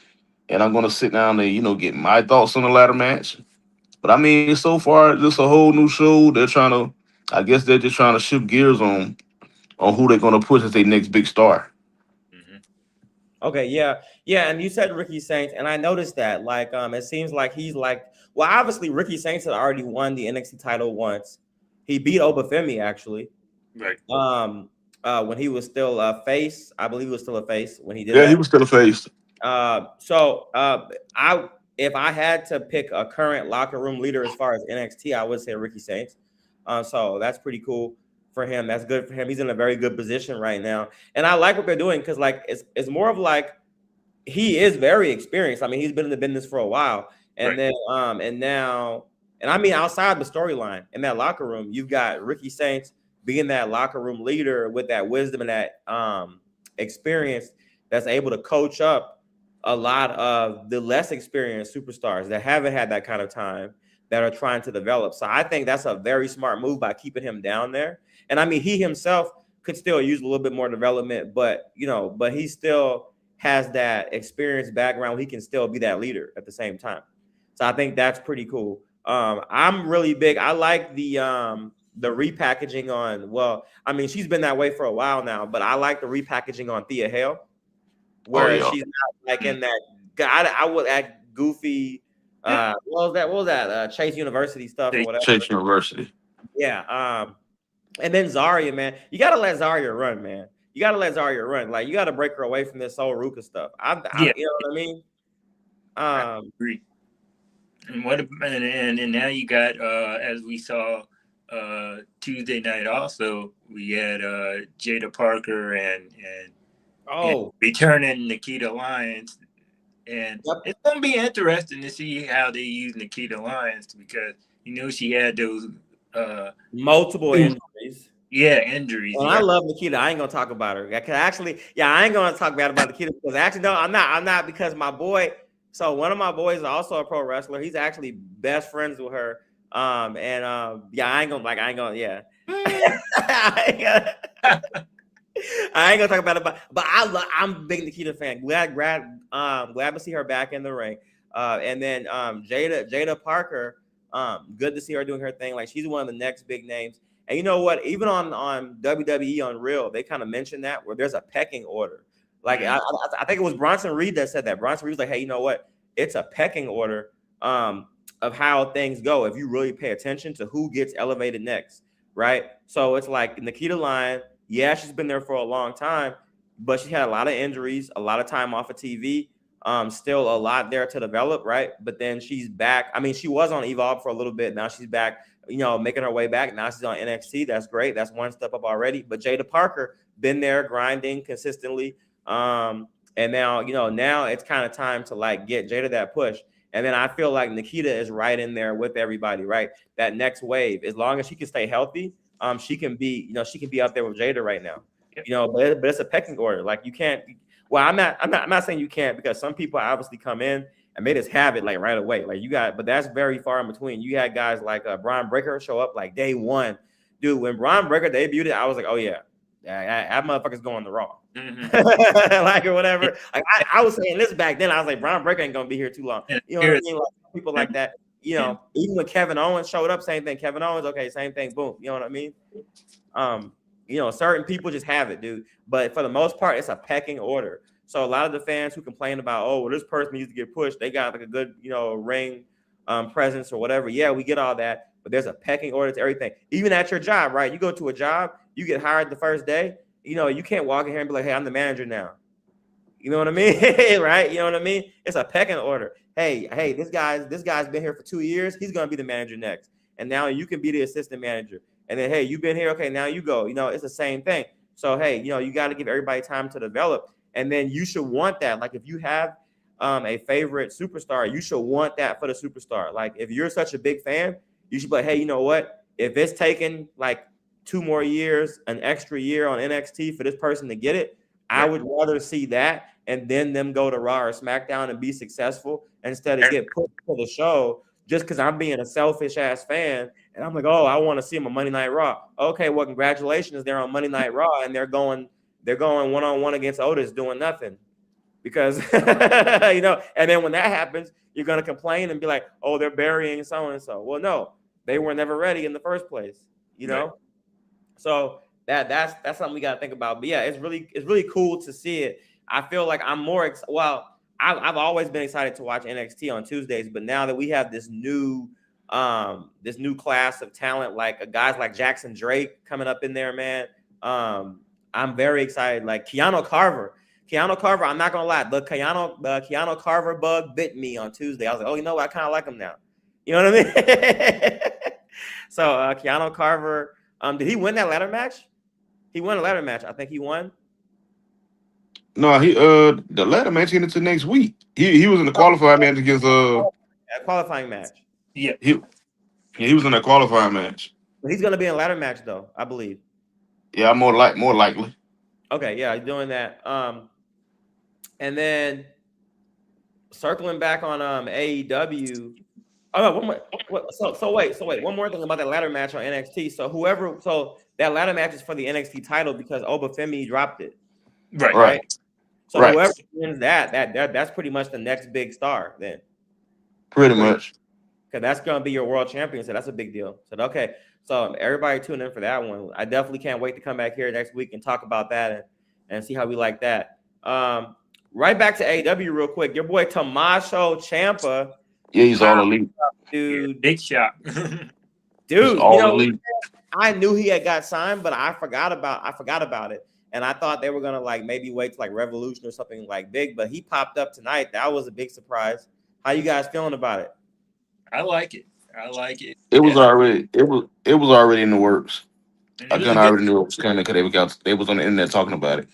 and I'm gonna sit down and get my thoughts on the ladder match. But I mean, so far, just a whole new show. They're just trying to shift gears on who they're gonna push as their next big star. Okay, yeah, and you said Ricky Saints, and I noticed that. Like, it seems like he's like, well, obviously Ricky Saints had already won the NXT title once. He beat Obafemi, actually. Right. When he was still a face, I believe he was still a face when he did. Yeah, he was still a face. If I had to pick a current locker room leader as far as NXT, I would say Ricky Saints. So that's pretty cool for him. That's good for him. He's in a very good position right now, and I like what they're doing, because like it's more of like, he is very experienced. I mean, he's been in the business for a while, and then And I mean, outside the storyline in that locker room, you've got Ricky Saints being that locker room leader with that wisdom and that experience that's able to coach up a lot of the less experienced superstars that haven't had that kind of time that are trying to develop. So I think that's a very smart move by keeping him down there. And I mean, he himself could still use a little bit more development, but but he still has that experience background. He can still be that leader at the same time. So I think that's pretty cool. I'm really big. I like the repackaging on. Well, I mean, she's been that way for a while now, but I like the repackaging on Thea Hale, where she's not like in that. I would act goofy. What was that? Chase University stuff or whatever. Chase University. Yeah. And then Zarya, man, you gotta let Zarya run, man. You gotta let Zarya run. Like, you gotta break her away from this whole Ruka stuff. You know what I mean? I agree. And now you got as we saw Tuesday night also, we had Jada Parker and returning Nikita Lyons. And it's gonna be interesting to see how they use Nikita Lyons, because she had those multiple injuries. Yeah, injuries. Well, I love Nikita. I ain't gonna talk about her. I ain't gonna talk bad about Nikita, because actually, no, I'm not, because my boy. So one of my boys is also a pro wrestler. He's actually best friends with her. I ain't gonna. Yeah. I ain't gonna talk about it, but I'm a big Nikita fan. Glad to see her back in the ring. And then Jada Parker, good to see her doing her thing. Like, she's one of the next big names. And you know what? Even on WWE on Real, they kind of mentioned that, where there's a pecking order. Like, I think it was Bronson Reed that said that. Bronson Reed was like, hey, you know what? It's a pecking order of how things go if you really pay attention to who gets elevated next, right? So it's like Nikita Lyon. Yeah, she's been there for a long time, but she had a lot of injuries, a lot of time off of TV, still a lot there to develop, right? But then she's back. I mean, she was on Evolve for a little bit. Now she's back, making her way back. Now she's on NXT. That's great. That's one step up already. But Jada Parker, been there grinding consistently. And now, now it's kind of time to like get Jada that push. And then I feel like Nikita is right in there with everybody, right? That next wave, as long as she can stay healthy, she can be up there with Jada right now. But it's a pecking order. Like, you can't. Well, I'm not saying you can't, because some people obviously come in and they just have it like right away. Like, but that's very far in between. You had guys like Braun Breaker show up like day one, dude. When Braun Breaker debuted, I was like, oh yeah, that motherfucker's going to Raw, like, or whatever. Like, I was saying this back then. I was like, Braun Breaker ain't gonna be here too long. You know what I mean? Like, people like that. Even when Kevin Owens showed up, same thing. Kevin Owens, okay, same thing. Boom. You know what I mean? Certain people just have it, dude. But for the most part, it's a pecking order. So a lot of the fans who complain about, oh, well, this person needs to get pushed, they got like a good, ring presence or whatever. Yeah, we get all that. But there's a pecking order to everything. Even at your job, right? You go to a job, you get hired the first day. You can't walk in here and be like, hey, I'm the manager now. You know what I mean? Right? You know what I mean? It's a pecking order. Hey, this guy's been here for 2 years. He's going to be the manager next. And now you can be the assistant manager. And then, hey, you've been here. Okay, now you go. It's the same thing. So, hey, you got to give everybody time to develop. And then you should want that. Like, if you have a favorite superstar, you should want that for the superstar. Like, if you're such a big fan, you should be like, hey, you know what? If it's taken like 2 more years, an extra year on NXT for this person to get it, I would rather see that and then them go to Raw or SmackDown and be successful instead of get put to the show just because I'm being a selfish ass fan and I'm like, oh, I want to see him on Monday Night Raw. Okay, well, congratulations, they're on Monday Night Raw and they're going one-on-one against Otis doing nothing because and then when that happens, you're gonna complain and be like, oh, they're burying so and so. Well, no, they were never ready in the first place, Right. So that's something we got to think about. But yeah, it's really cool to see it. I feel like I'm more I've always been excited to watch NXT on Tuesdays, but now that we have this new class of talent, like guys like Jackson Drake coming up in there, man, I'm very excited. Like Keanu Carver, I'm not gonna lie, the Keanu Carver bug bit me on Tuesday. I was like, oh, you know what? I kind of like him now. You know what I mean? So Keanu Carver, did he win that ladder match? He won a ladder match. I think he won. No, he the ladder match ended to next week. He was in the qualifying match against a qualifying match. Yeah. Yeah, he was in that qualifying match. But he's gonna be in a ladder match though, I believe. Yeah, more likely. Okay, yeah, he's doing that. And then circling back on AEW. Oh no, one more. So wait, one more thing about that ladder match on NXT. So that ladder match is for the NXT title because Obafemi dropped it. Right. So whoever wins that's pretty much the next big star then. Pretty much. Because that's gonna be your world champion. So that's a big deal. So okay. So everybody tune in for that one. I definitely can't wait to come back here next week and talk about that and see how we like that. Right back to AEW real quick. Your boy Tommaso Ciampa. Yeah, he's all elite. Dude, big shot. Dude, elite. I knew he had got signed, but I forgot about it. And I thought they were gonna like maybe wait to like Revolution or something like big, but he popped up tonight. That was a big surprise. How you guys feeling about it? I like it. It was already in the works. I kind of already knew it was coming because they was on the internet talking about it.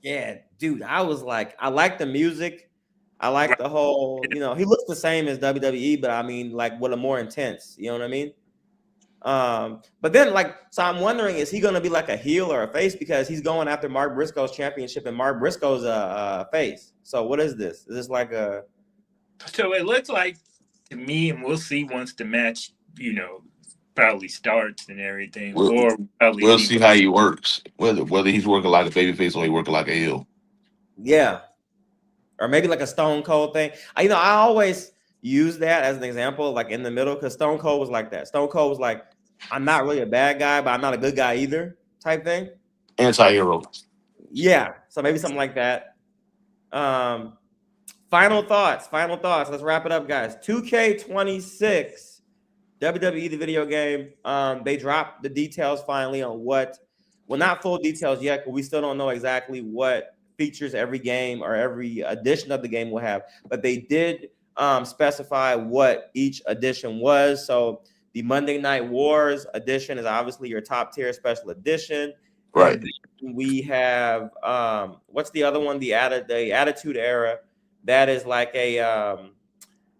Yeah, dude, I was like, I like the music. I like the whole, he looks the same as WWE, but I mean, like, with a more intense, you know what I mean? But then, so I'm wondering, is he going to be like a heel or a face? Because he's going after Mark Briscoe's championship, and Mark Briscoe's a face. So what is this? Is this like a... So it looks like to me, and we'll see once the match, probably starts and everything. We'll see how he works, whether he's working like a babyface or he working like a heel. Yeah. Or maybe like a Stone Cold thing. I always use that as an example, like in the middle, because Stone Cold was like that. Stone Cold was like, I'm not really a bad guy, but I'm not a good guy either, type thing. Anti-hero. Yeah. So maybe something like that. Final thoughts. Let's wrap it up, guys. 2K26, WWE, the video game. They dropped the details finally on not full details yet, but we still don't know exactly what features every game or every edition of the game will have, but they did specify what each edition was. So the Monday Night Wars edition is obviously your top tier special edition. Right. And we have what's the other one? The Attitude Era. That is like a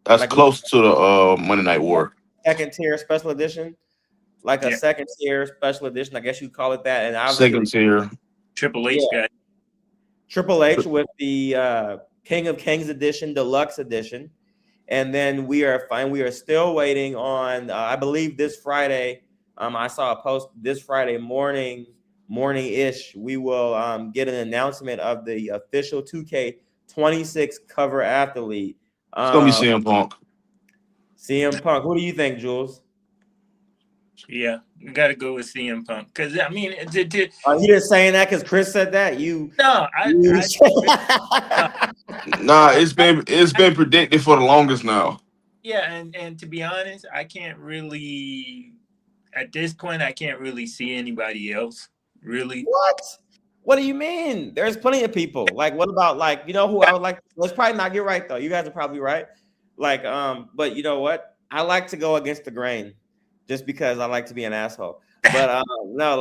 that's like close to the Monday Night War. Second tier special edition. Like a second tier special edition, I guess you call it that. And obviously second tier Triple H guy. Triple H with the King of Kings edition, deluxe edition, and then we are still waiting on. I believe this Friday. I saw a post this Friday morning-ish. We will get an announcement of the official 2K26 cover athlete. It's gonna be CM Punk. CM Punk. Who do you think, Jules? Yeah, we got to go with CM Punk because I mean, you just saying that because Khris said that? Nah, it's been predicted for the longest now. Yeah, and to be honest, I can't really at this point. I can't really see anybody else. Really? What do you mean? There's plenty of people. Like, what about who I would like? Let's probably not get right though. You guys are probably right. But you know what? I like to go against the grain. Just because I like to be an asshole, but you know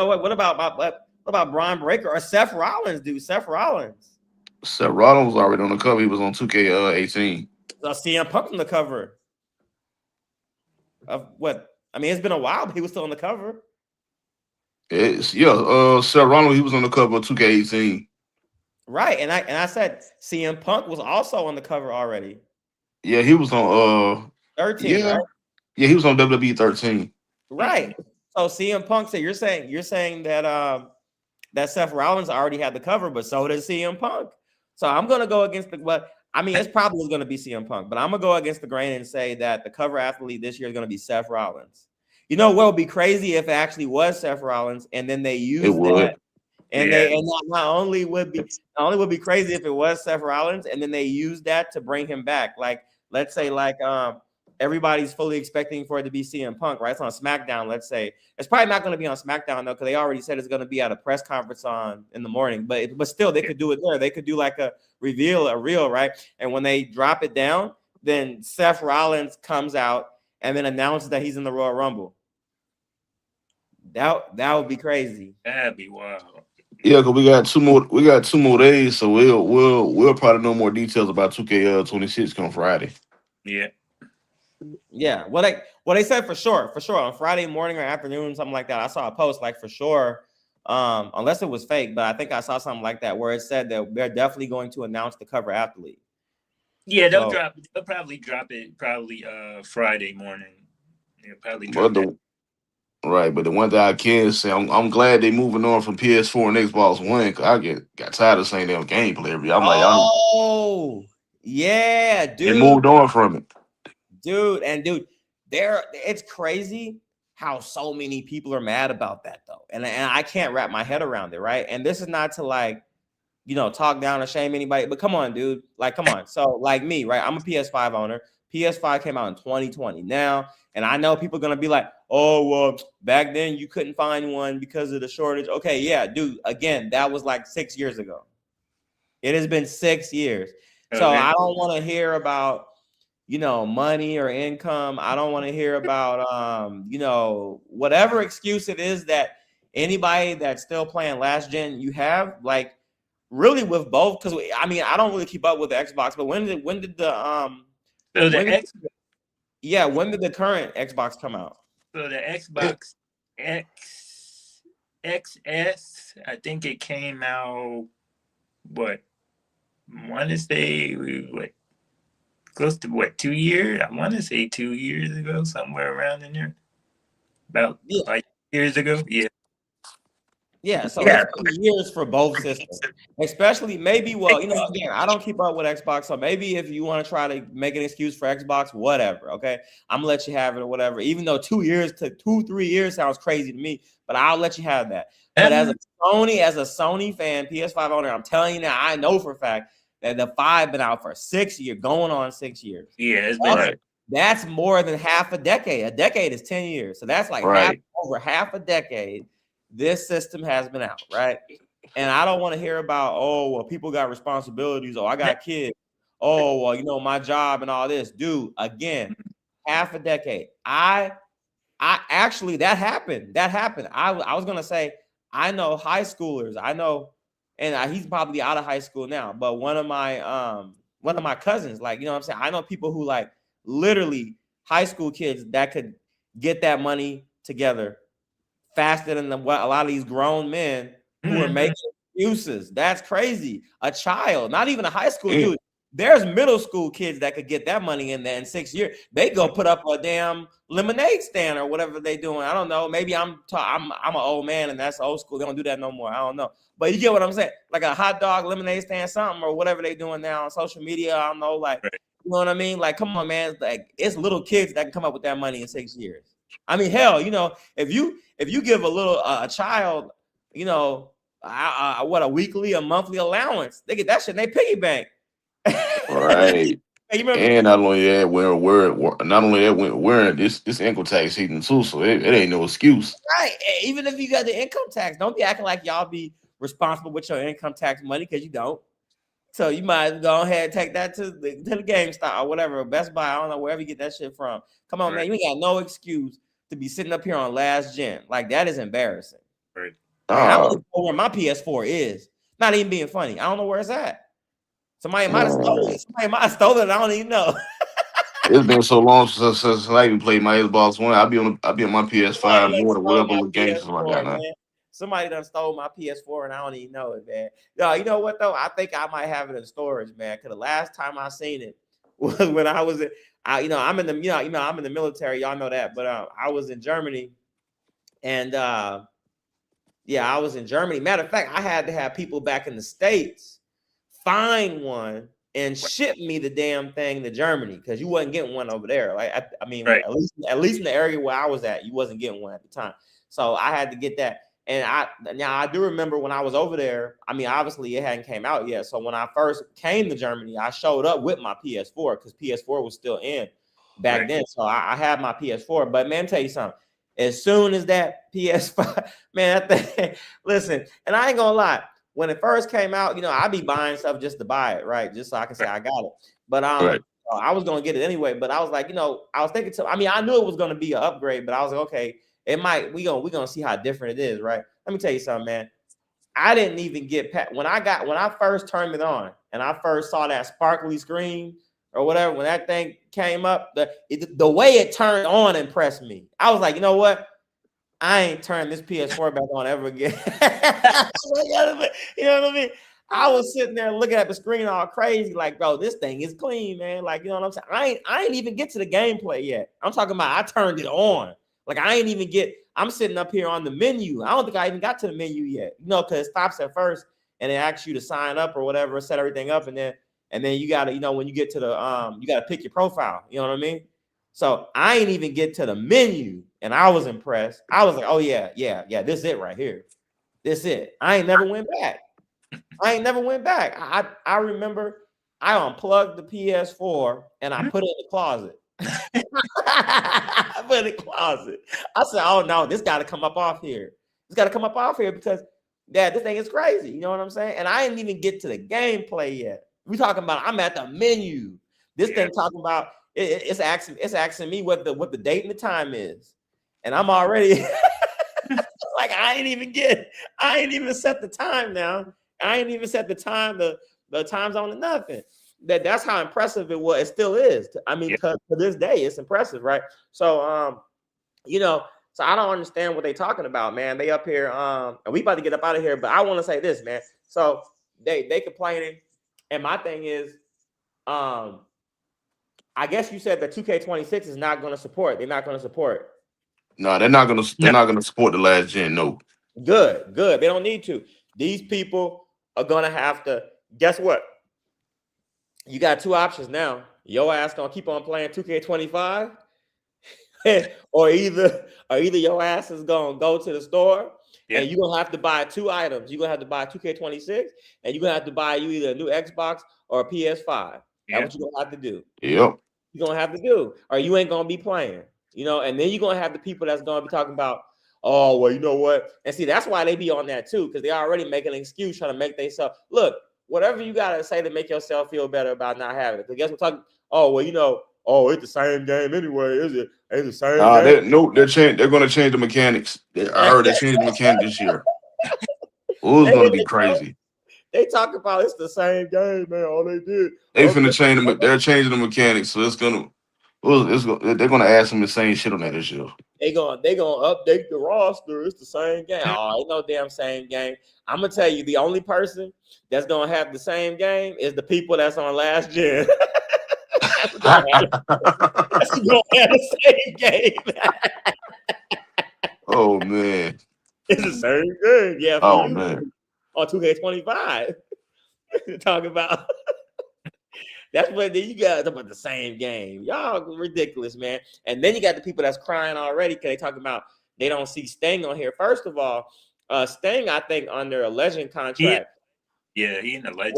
what? What about Braun Breaker or Seth Rollins, dude? Seth Rollins was already on the cover. He was on 2K18. CM Punk on the cover of what? I mean, it's been a while, but he was still on the cover. Seth Rollins, he was on the cover of 2K18. Right, and I said CM Punk was also on the cover already. Yeah, he was on 13, yeah. Right? Yeah, he was on WWE 13. Right. So CM Punk said you're saying that that Seth Rollins already had the cover, but so does CM Punk. So I'm gonna go against it's probably gonna be CM Punk, but I'm gonna go against the grain and say that the cover athlete this year is gonna be Seth Rollins. You know what would be crazy if it actually was Seth Rollins and then they used that. And not only would be crazy if it was Seth Rollins and then they used that to bring him back. Like, let's say everybody's fully expecting for it to be CM Punk, right? It's on SmackDown, let's say. It's probably not going to be on SmackDown, though, because they already said it's going to be at a press conference in the morning. But still, they could do it there. They could do like a reel, right? And when they drop it down, then Seth Rollins comes out and then announces that he's in the Royal Rumble. That would be crazy. That'd be wild. Yeah, because we got two more days, so we'll probably know more details about 2K26 come Friday. Yeah. Yeah. Well, they said for sure on Friday morning or afternoon, something like that. I saw a post like for sure, unless it was fake, but I think I saw something like that where it said that they're definitely going to announce the cover athlete. Yeah, they'll So, probably drop it Friday morning. They'll probably drop But that. but the one thing I can say, I'm glad they moving on from PS4 and Xbox One, because I got tired of saying damn gameplay every. I'm like, y'all, oh yeah, they dude. moved on from it. Dude, it's crazy how so many people are mad about that though. And I can't wrap my head around it, right? And this is not to like, talk down or shame anybody, but come on, dude. Like, come on. So, like me, right? I'm a PS5 owner. PS5 came out in 2020 now, and I know people are gonna be like, oh, well, back then you couldn't find one because of the shortage. Okay, yeah, dude. Again, that was like 6 years ago. It has been 6 years. So Okay. I don't want to hear about money or income. I don't want to hear about, whatever excuse it is that anybody that's still playing last gen you have, like really with both. Because I don't really keep up with the Xbox, but when did So the when did, X when did the current Xbox come out? so the Xbox XS, I think it came out what I want to say close to 2 years. I want to say 2 years ago, somewhere around in there. About Yeah. like years ago. Yeah. Yeah, so it's been years for both systems, especially maybe, again, I don't keep up with Xbox, so maybe if you want to try to make an excuse for Xbox, whatever, okay? I'm gonna let you have it or whatever, even though 2 years to 2-3 years sounds crazy to me, but I'll let you have that. But as a Sony fan, PS5 owner, I'm telling you now, I know for a fact that the 5 been out for 6 years, going on 6 years. Yeah, it's been Right. That's more than half a decade. A decade is 10 years, so that's like over half a decade. This system has been out, right? And I don't want to hear about, oh, well, people got responsibilities. Oh, I got kids. Oh, well, my job and all this. Dude, again, half a decade. I actually, that happened. I was going to say, I know high schoolers. I know, and he's probably out of high school now, but one of my cousins, like, you know what I'm saying? I know people who like literally high school kids that could get that money together faster than what a lot of these grown men who are making excuses. That's crazy. A child, not even a high school dude. There's middle school kids that could get that money in there in 6 years. They go put up a damn lemonade stand or whatever they doing. I don't know. Maybe I'm an old man and that's old school. They don't do that no more. I don't know. But you get what I'm saying? Like a hot dog, lemonade stand, something or whatever they doing now on social media. I don't know. Like, you know what I mean? Like, come on, man. Like, it's little kids that can come up with that money in 6 years. I mean, hell, if you give a child, a weekly, a monthly allowance, they get that shit in their piggy bank. Right. Hey, you remember? And not only that, we're wearing this income tax season too, so it ain't no excuse. Right. Even if you got the income tax, don't be acting like y'all be responsible with your income tax money because you don't. So you might go ahead and take that to the GameStop or whatever, Best Buy. I don't know, wherever you get that shit from. Come on, man. You ain't got no excuse to be sitting up here on last gen. Like, that is embarrassing. Right. I don't even know where my PS4 is. Not even being funny. I don't know where it's at. Somebody might have stolen it. I don't even know. It's been so long since I even played my Xbox One. I'll be on my PS5 more than whatever little games I got now. Somebody done stole my PS4 and I don't even know it, man. No, you know what though? I think I might have it in storage, man. Because the last time I seen it was when I was I'm in the I'm in the military. Y'all know that, but I was in Germany, and I was in Germany. Matter of fact, I had to have people back in the States find one and ship me the damn thing to Germany because you wasn't getting one over there. Like at least in the area where I was at, you wasn't getting one at the time. So I had to get that. And I do remember when I was over there. I mean, obviously it hadn't came out yet. So when I first came to Germany, I showed up with my PS4 because PS4 was still in back then. So I had my PS4. But man, tell you something. As soon as that PS5, man, listen, and I ain't gonna lie. When it first came out, I be buying stuff just to buy it, right? Just so I can say I got it. But I was gonna get it anyway. But I was like, I was thinking I knew it was gonna be an upgrade, but I was like, okay, it might. We gonna see how different it is, right? Let me tell you something, man. I didn't even get when I first turned it on and I first saw that sparkly screen. or whatever, when that thing came up, the way it turned on impressed me. I was like, you know what? I ain't turning this PS4 back on ever again. You know what I mean? I was sitting there looking at the screen all crazy, like, bro, this thing is clean, man. Like, you know what I'm saying? I ain't even get to the gameplay yet. I'm talking about I turned it on. Like, I ain't even I'm sitting up here on the menu. I don't think I even got to the menu yet. You know, because it stops at first and it asks you to sign up or whatever, set everything up, and then you gotta, you know, when you get to the you gotta pick your profile. You know what I mean? So I ain't even get to the menu, and I was impressed. I was like, oh yeah, this is it right here. This it. I ain't never went back. I remember I unplugged the PS4 and I put it in the closet. I put it in the closet. I said, oh no, this got to come up off here. It's got to come up off here because this thing is crazy. You know what I'm saying? And I didn't even get to the gameplay yet. We talking about I'm at the menu. This thing talking about it's asking me what the date and the time is, and I'm already like I ain't even set the time now. I ain't even set the time, the time zone or nothing. That's how impressive it was. It still is. I mean, to this day, it's impressive, right? So you know, so I don't understand what they talking about, man. They up here, and we about to get up out of here, but I want to say this, man. So they complaining, and my thing is, I guess you said that 2K26 is not going to support. They're not going to support. No, they're not gonna. They're not gonna support the last gen. No. Good. They don't need to. These people are gonna have to. Guess what? You got two options now. Your ass gonna keep on playing 2K25, or either your ass is gonna go to the store and you're gonna have to buy two items. You're gonna have to buy 2K26, and you're gonna have to buy you either a new Xbox or a PS5. That's what you're gonna have to do. Yep. You're gonna have to do, or you ain't gonna be playing. You know, and then you're gonna have the people that's gonna be talking about, oh, well, you know what? And see, that's why they be on that too, because they already making an excuse trying to make themselves look, whatever you gotta say to make yourself feel better about not having it. Because guess what? Talking, oh, well, you know, oh, it's the same game anyway, is it? It's the same game. They're gonna change the mechanics. I heard they changed the mechanics this year. Oh, it's gonna be crazy. They talk about it's the same game, man. All they did. Finna change them. They're changing the mechanics, so they're gonna add some insane shit on that this year. They gonna update the roster. It's the same game. Oh, ain't no damn same game. I'm gonna tell you, the only person that's gonna have the same game is the people that's on last gen. That's gonna have the same game. Oh man, it's the same game. Yeah. Oh man, on 2K25, talking about. That's what you guys about the same game. Y'all ridiculous, man. And then you got the people that's crying already because they talking about they don't see Sting on here. First of all, Sting, I think, under a legend contract. He in a legend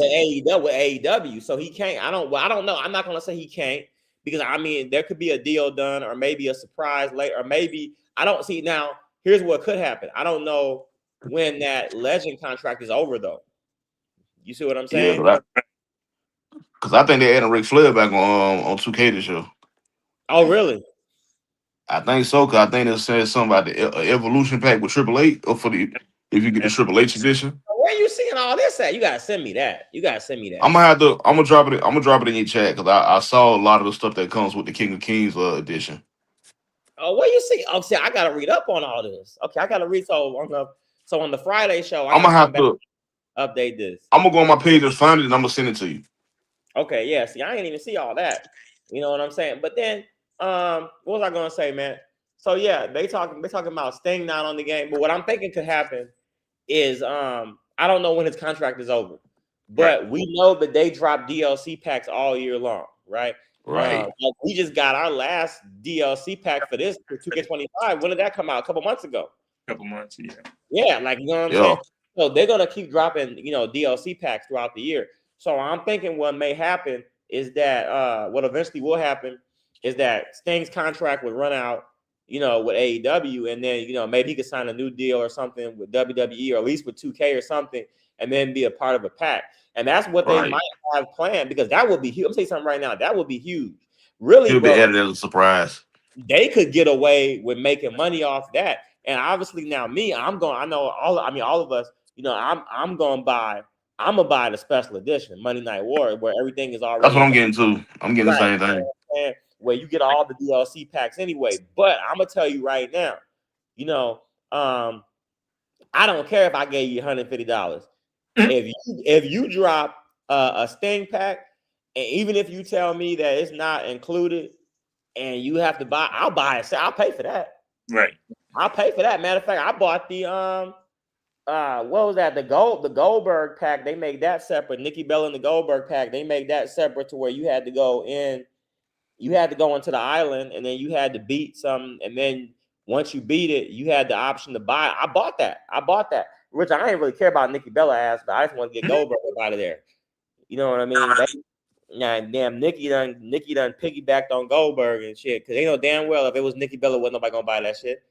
with AEW, so he can't. I don't know. I'm not gonna say he can't because I mean there could be a deal done or maybe a surprise later, or maybe I don't see. Now, here's what could happen. I don't know when that legend contract is over though. You see what I'm saying? Yeah, because I think they're adding Ric Flair back on 2K this year. Oh, really? I think so, because I think it says something about the Evolution Pack with Triple H, or if you get the Triple H edition. Where you seeing all this at? You gotta send me that. I'm gonna drop it in your chat because I saw a lot of the stuff that comes with the King of Kings edition. Oh, where you see? Oh, see, I gotta read up on all this. Okay, I gotta read. So on the Friday show, I'm gonna have to update this. I'm gonna go on my page and find it, and I'm gonna send it to you. Okay, yeah. See, I ain't even see all that. You know what I'm saying? But then, what was I gonna say, man? So yeah, they talking about Sting not on the game. But what I'm thinking could happen is, I don't know when his contract is over, but we know that they drop DLC packs all year long, right? Right. We just got our last DLC pack for 2K25. When did that come out? A couple months ago. Couple months, yeah. Yeah, like you know what I'm saying. So they're gonna keep dropping, DLC packs throughout the year. So I'm thinking what may happen is that what eventually will happen is that Sting's contract would run out, with AEW, and then maybe he could sign a new deal or something with WWE or at least with 2K or something, and then be a part of a pack. And that's what they might have planned, because that would be huge. I'm saying something right now, that would be huge. Really, it'll be added as a surprise. They could get away with making money off that. And obviously now all of us, I'm going to buy I'm gonna buy the special edition Monday Night War where everything is already. That's what I'm getting to. I'm getting the right, same thing. and where you get all the DLC packs anyway. But I'm gonna tell you right now, you know, I don't care if I gave you $150. If you drop a Sting pack, and even if you tell me that it's not included and you have to buy, I'll buy it. So I'll pay for that. Right. I'll pay for that. Matter of fact, I bought the what was that? The Goldberg pack. They make that separate. Nikki Bella and the Goldberg pack. They make that separate to where you had to go in. You had to go into the island, and then you had to beat some, and then once you beat it, you had the option to buy. I bought that. Which I didn't really care about Nikki Bella ass, but I just want to get Goldberg out of there. You know what I mean? Damn, Nikki done piggybacked on Goldberg and shit. Because they know damn well if it was Nikki Bella, wasn't nobody gonna buy that shit.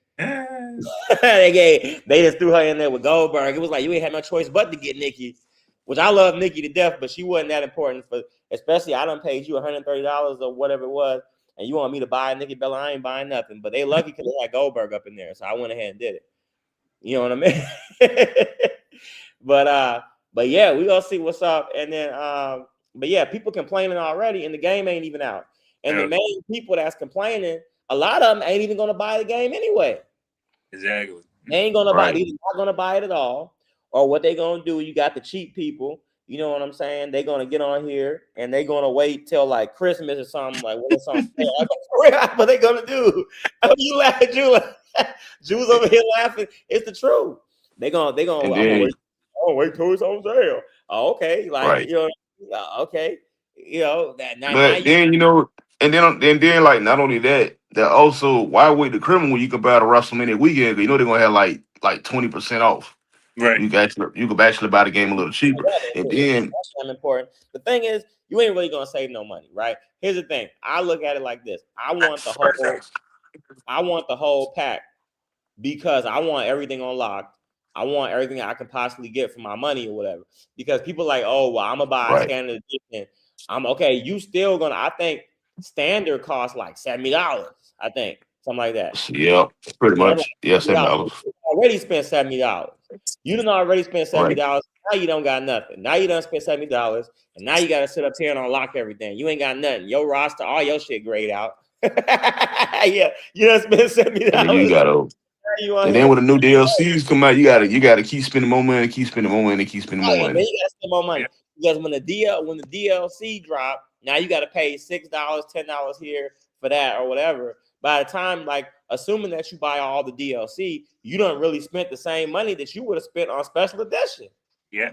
They just threw her in there with Goldberg. It was like you ain't had no choice but to get Nikki, which I love Nikki to death, but she wasn't that important for. Especially, I done paid you $130 or whatever it was, and you want me to buy Nikki Bella? I ain't buying nothing. But they lucky because they had Goldberg up in there, so I went ahead and did it. You know what I mean? but yeah, we gonna see what's up. And then but yeah, people complaining already, and the game ain't even out. And the main people that's complaining, a lot of them ain't even gonna buy the game anyway. Exactly. They ain't gonna buy it. They're not gonna buy it at all. Or what they gonna do? You got the cheap people. You know what I'm saying? They're gonna get on here and they're gonna wait till like Christmas or something. Like what is something? What they gonna do? You laughing, Jules over here laughing. It's the truth. They gonna. I'm gonna wait till it's on sale. Oh, okay, like you know, okay, you know that. But then you know, and then like not only that, that also why wait the criminal when you can buy the WrestleMania weekend? You know they're gonna have like 20% off. Right. You can actually buy the game a little cheaper. And then that's important. The thing is, you ain't really gonna save no money, right? Here's the thing. I look at it like this. I want the whole pack because I want everything unlocked. I want everything I can possibly get for my money or whatever. Because people like, oh well, I'm gonna buy a standard edition. I'm okay. You still gonna? I think standard costs like $70. I think something like that. Yeah, pretty much. Yeah, $70. Already spent $70. You done already spent $70. Now you don't got nothing. Now you done spent $70, and now you got to sit up here and unlock everything. You ain't got nothing. Your roster, all your shit grayed out. Yeah, you done spent $70. You gotta. And then when the new DLCs come out, you gotta keep spending more money, keep spending more money, keep spending more money. Then you gotta spend more money because when the DLC drop, now you gotta pay $6, $10 here for that or whatever. By the time, like, assuming that you buy all the DLC, you don't really spent the same money that you would have spent on special edition. Yeah.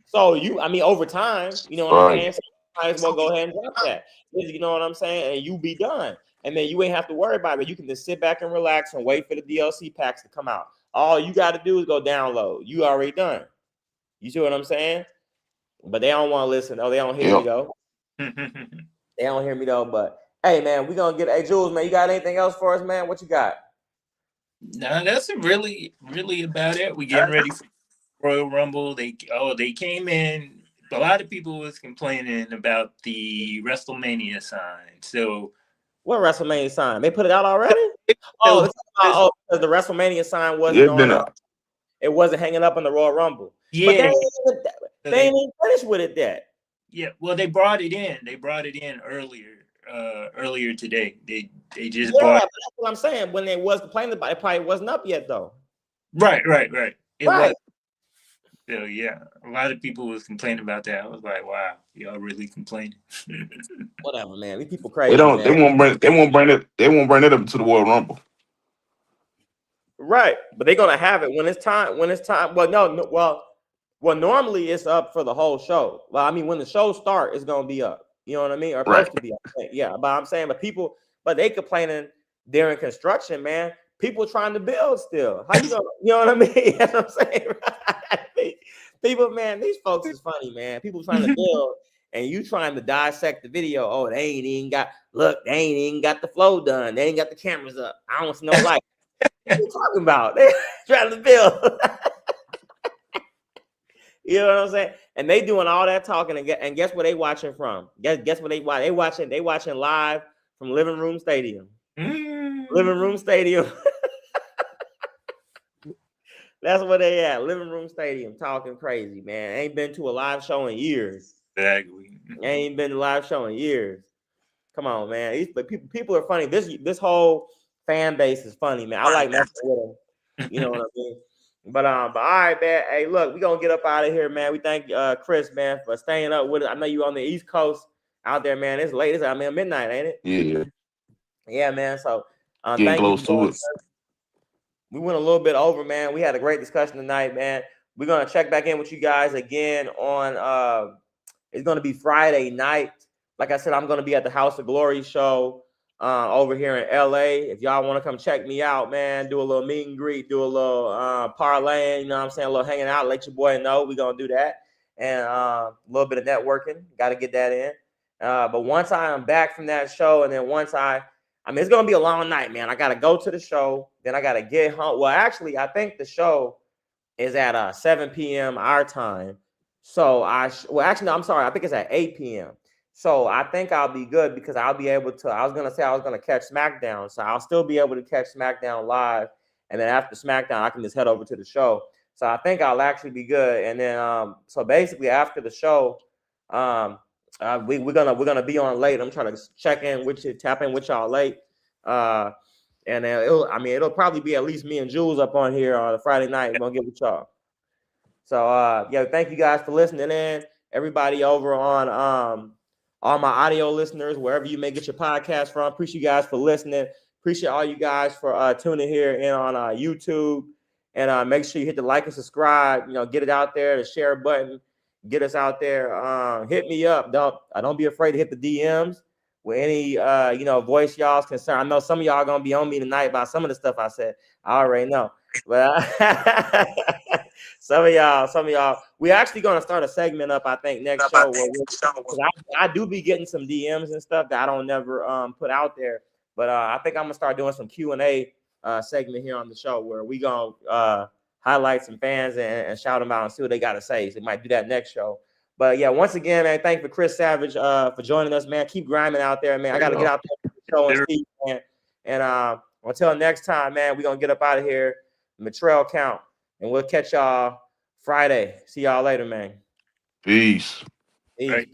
So over time, you know what I'm saying? So you might as well go ahead and drop that. You know what I'm saying? And you be done. And then you ain't have to worry about it. You can just sit back and relax and wait for the DLC packs to come out. All you got to do is go download. You already done. You see what I'm saying? But they don't want to listen. Oh, they don't hear me though. They don't hear me though. But hey, man, we gonna get. Hey, Jules, man, you got anything else for us, man? What you got? No, that's really about it. We getting ready for Royal Rumble. They came in. A lot of people was complaining about the WrestleMania sign. So. What WrestleMania sign? They put it out already? Because the WrestleMania sign wasn't it wasn't hanging up in the Royal Rumble. Yeah, but they ain't even finished with it yet. Yeah, well, they brought it in. They brought it in earlier today. They just brought. But that's what I'm saying. When they was complaining about it, probably wasn't up yet though. Right. It was. So yeah, a lot of people was complaining about that. I was like, wow, y'all really complaining. Whatever, man. These people crazy. They won't bring it up to the Royal Rumble. Right, but they're gonna have it when it's time. Well, normally it's up for the whole show. Well, I mean, when the show starts, it's gonna be up. You know what I mean? Or supposed to be up. Yeah, but I'm saying, but they complaining during construction, man. People trying to build still. How you gonna? You know what I mean? That's what I'm saying. People, man, these folks is funny, man. People trying to build, and you trying to dissect the video. Oh, they ain't even got the flow done. They ain't got the cameras up. I don't see no light. What are you talking about? They're trying to build. You know what I'm saying? And they doing all that talking, and guess where they watching from? Guess what they watch? They watching live from Living Room Stadium. Living Room Stadium. That's where they at. Living Room Stadium, talking crazy, man. Ain't been to a live show in years. Exactly. Ain't been to a live show in years. Come on, man. But people are funny. This whole fan base is funny, man. I like messing with them. You know what I mean? But all right, man. Hey, look, we gonna get up out of here, man. We thank Khris, man, for staying up with us. I know you on the East Coast out there, man. It's late. It's midnight, ain't it? Yeah. Yeah, man. So Getting thank close you. to it. We went a little bit over, man. We had a great discussion tonight, man. We're gonna check back in with you guys again on it's gonna be Friday night. Like I said, I'm gonna be at the House of Glory show over here in LA. If y'all want to come check me out, man, do a little meet and greet, do a little parlaying, you know what I'm saying, a little hanging out, let your boy know we're gonna do that. And a little bit of networking, gotta get that in. But once I am back from that show, and then once I mean, it's gonna be a long night, man. I gotta go to the show, then I gotta get home. Well, actually, I think the show is at 7 p.m. our time. So actually, no, I'm sorry. I think it's at 8 p.m. So I think I'll be good because I'll be able to. I was gonna catch SmackDown, so I'll still be able to catch SmackDown live, and then after SmackDown, I can just head over to the show. So I think I'll actually be good. And then so basically after the show, we're gonna be on late. I'm trying to check in with you, tap in with y'all late. And it'll probably be at least me and Jules up on here on a Friday night. We're gonna get with y'all. So yeah, thank you guys for listening in. Everybody over on all my audio listeners, wherever you may get your podcast from. Appreciate you guys for listening. Appreciate all you guys for tuning here in on YouTube. And make sure you hit the like and subscribe. You know, get it out there, the share button. Get us out there. Hit me up. Don't be afraid to hit the DMs with any voice y'all's concern. I know some of y'all gonna be on me tonight about some of the stuff I said. I already know. But some of y'all, we actually gonna start a segment up, I think, next show. I do be getting some DMs and stuff that I don't never put out there. But I think I'm gonna start doing some Q&A segment here on the show where we gonna highlight some fans and shout them out and see what they got to say. So we might do that next show. But yeah, once again, man, thank you for Khris Savage for joining us, man. Keep grinding out there, man. I got to get out there to the show and see, man. And until next time, man, we're going to get up out of here. Trell Count. And we'll catch y'all Friday. See y'all later, man. Peace. Peace.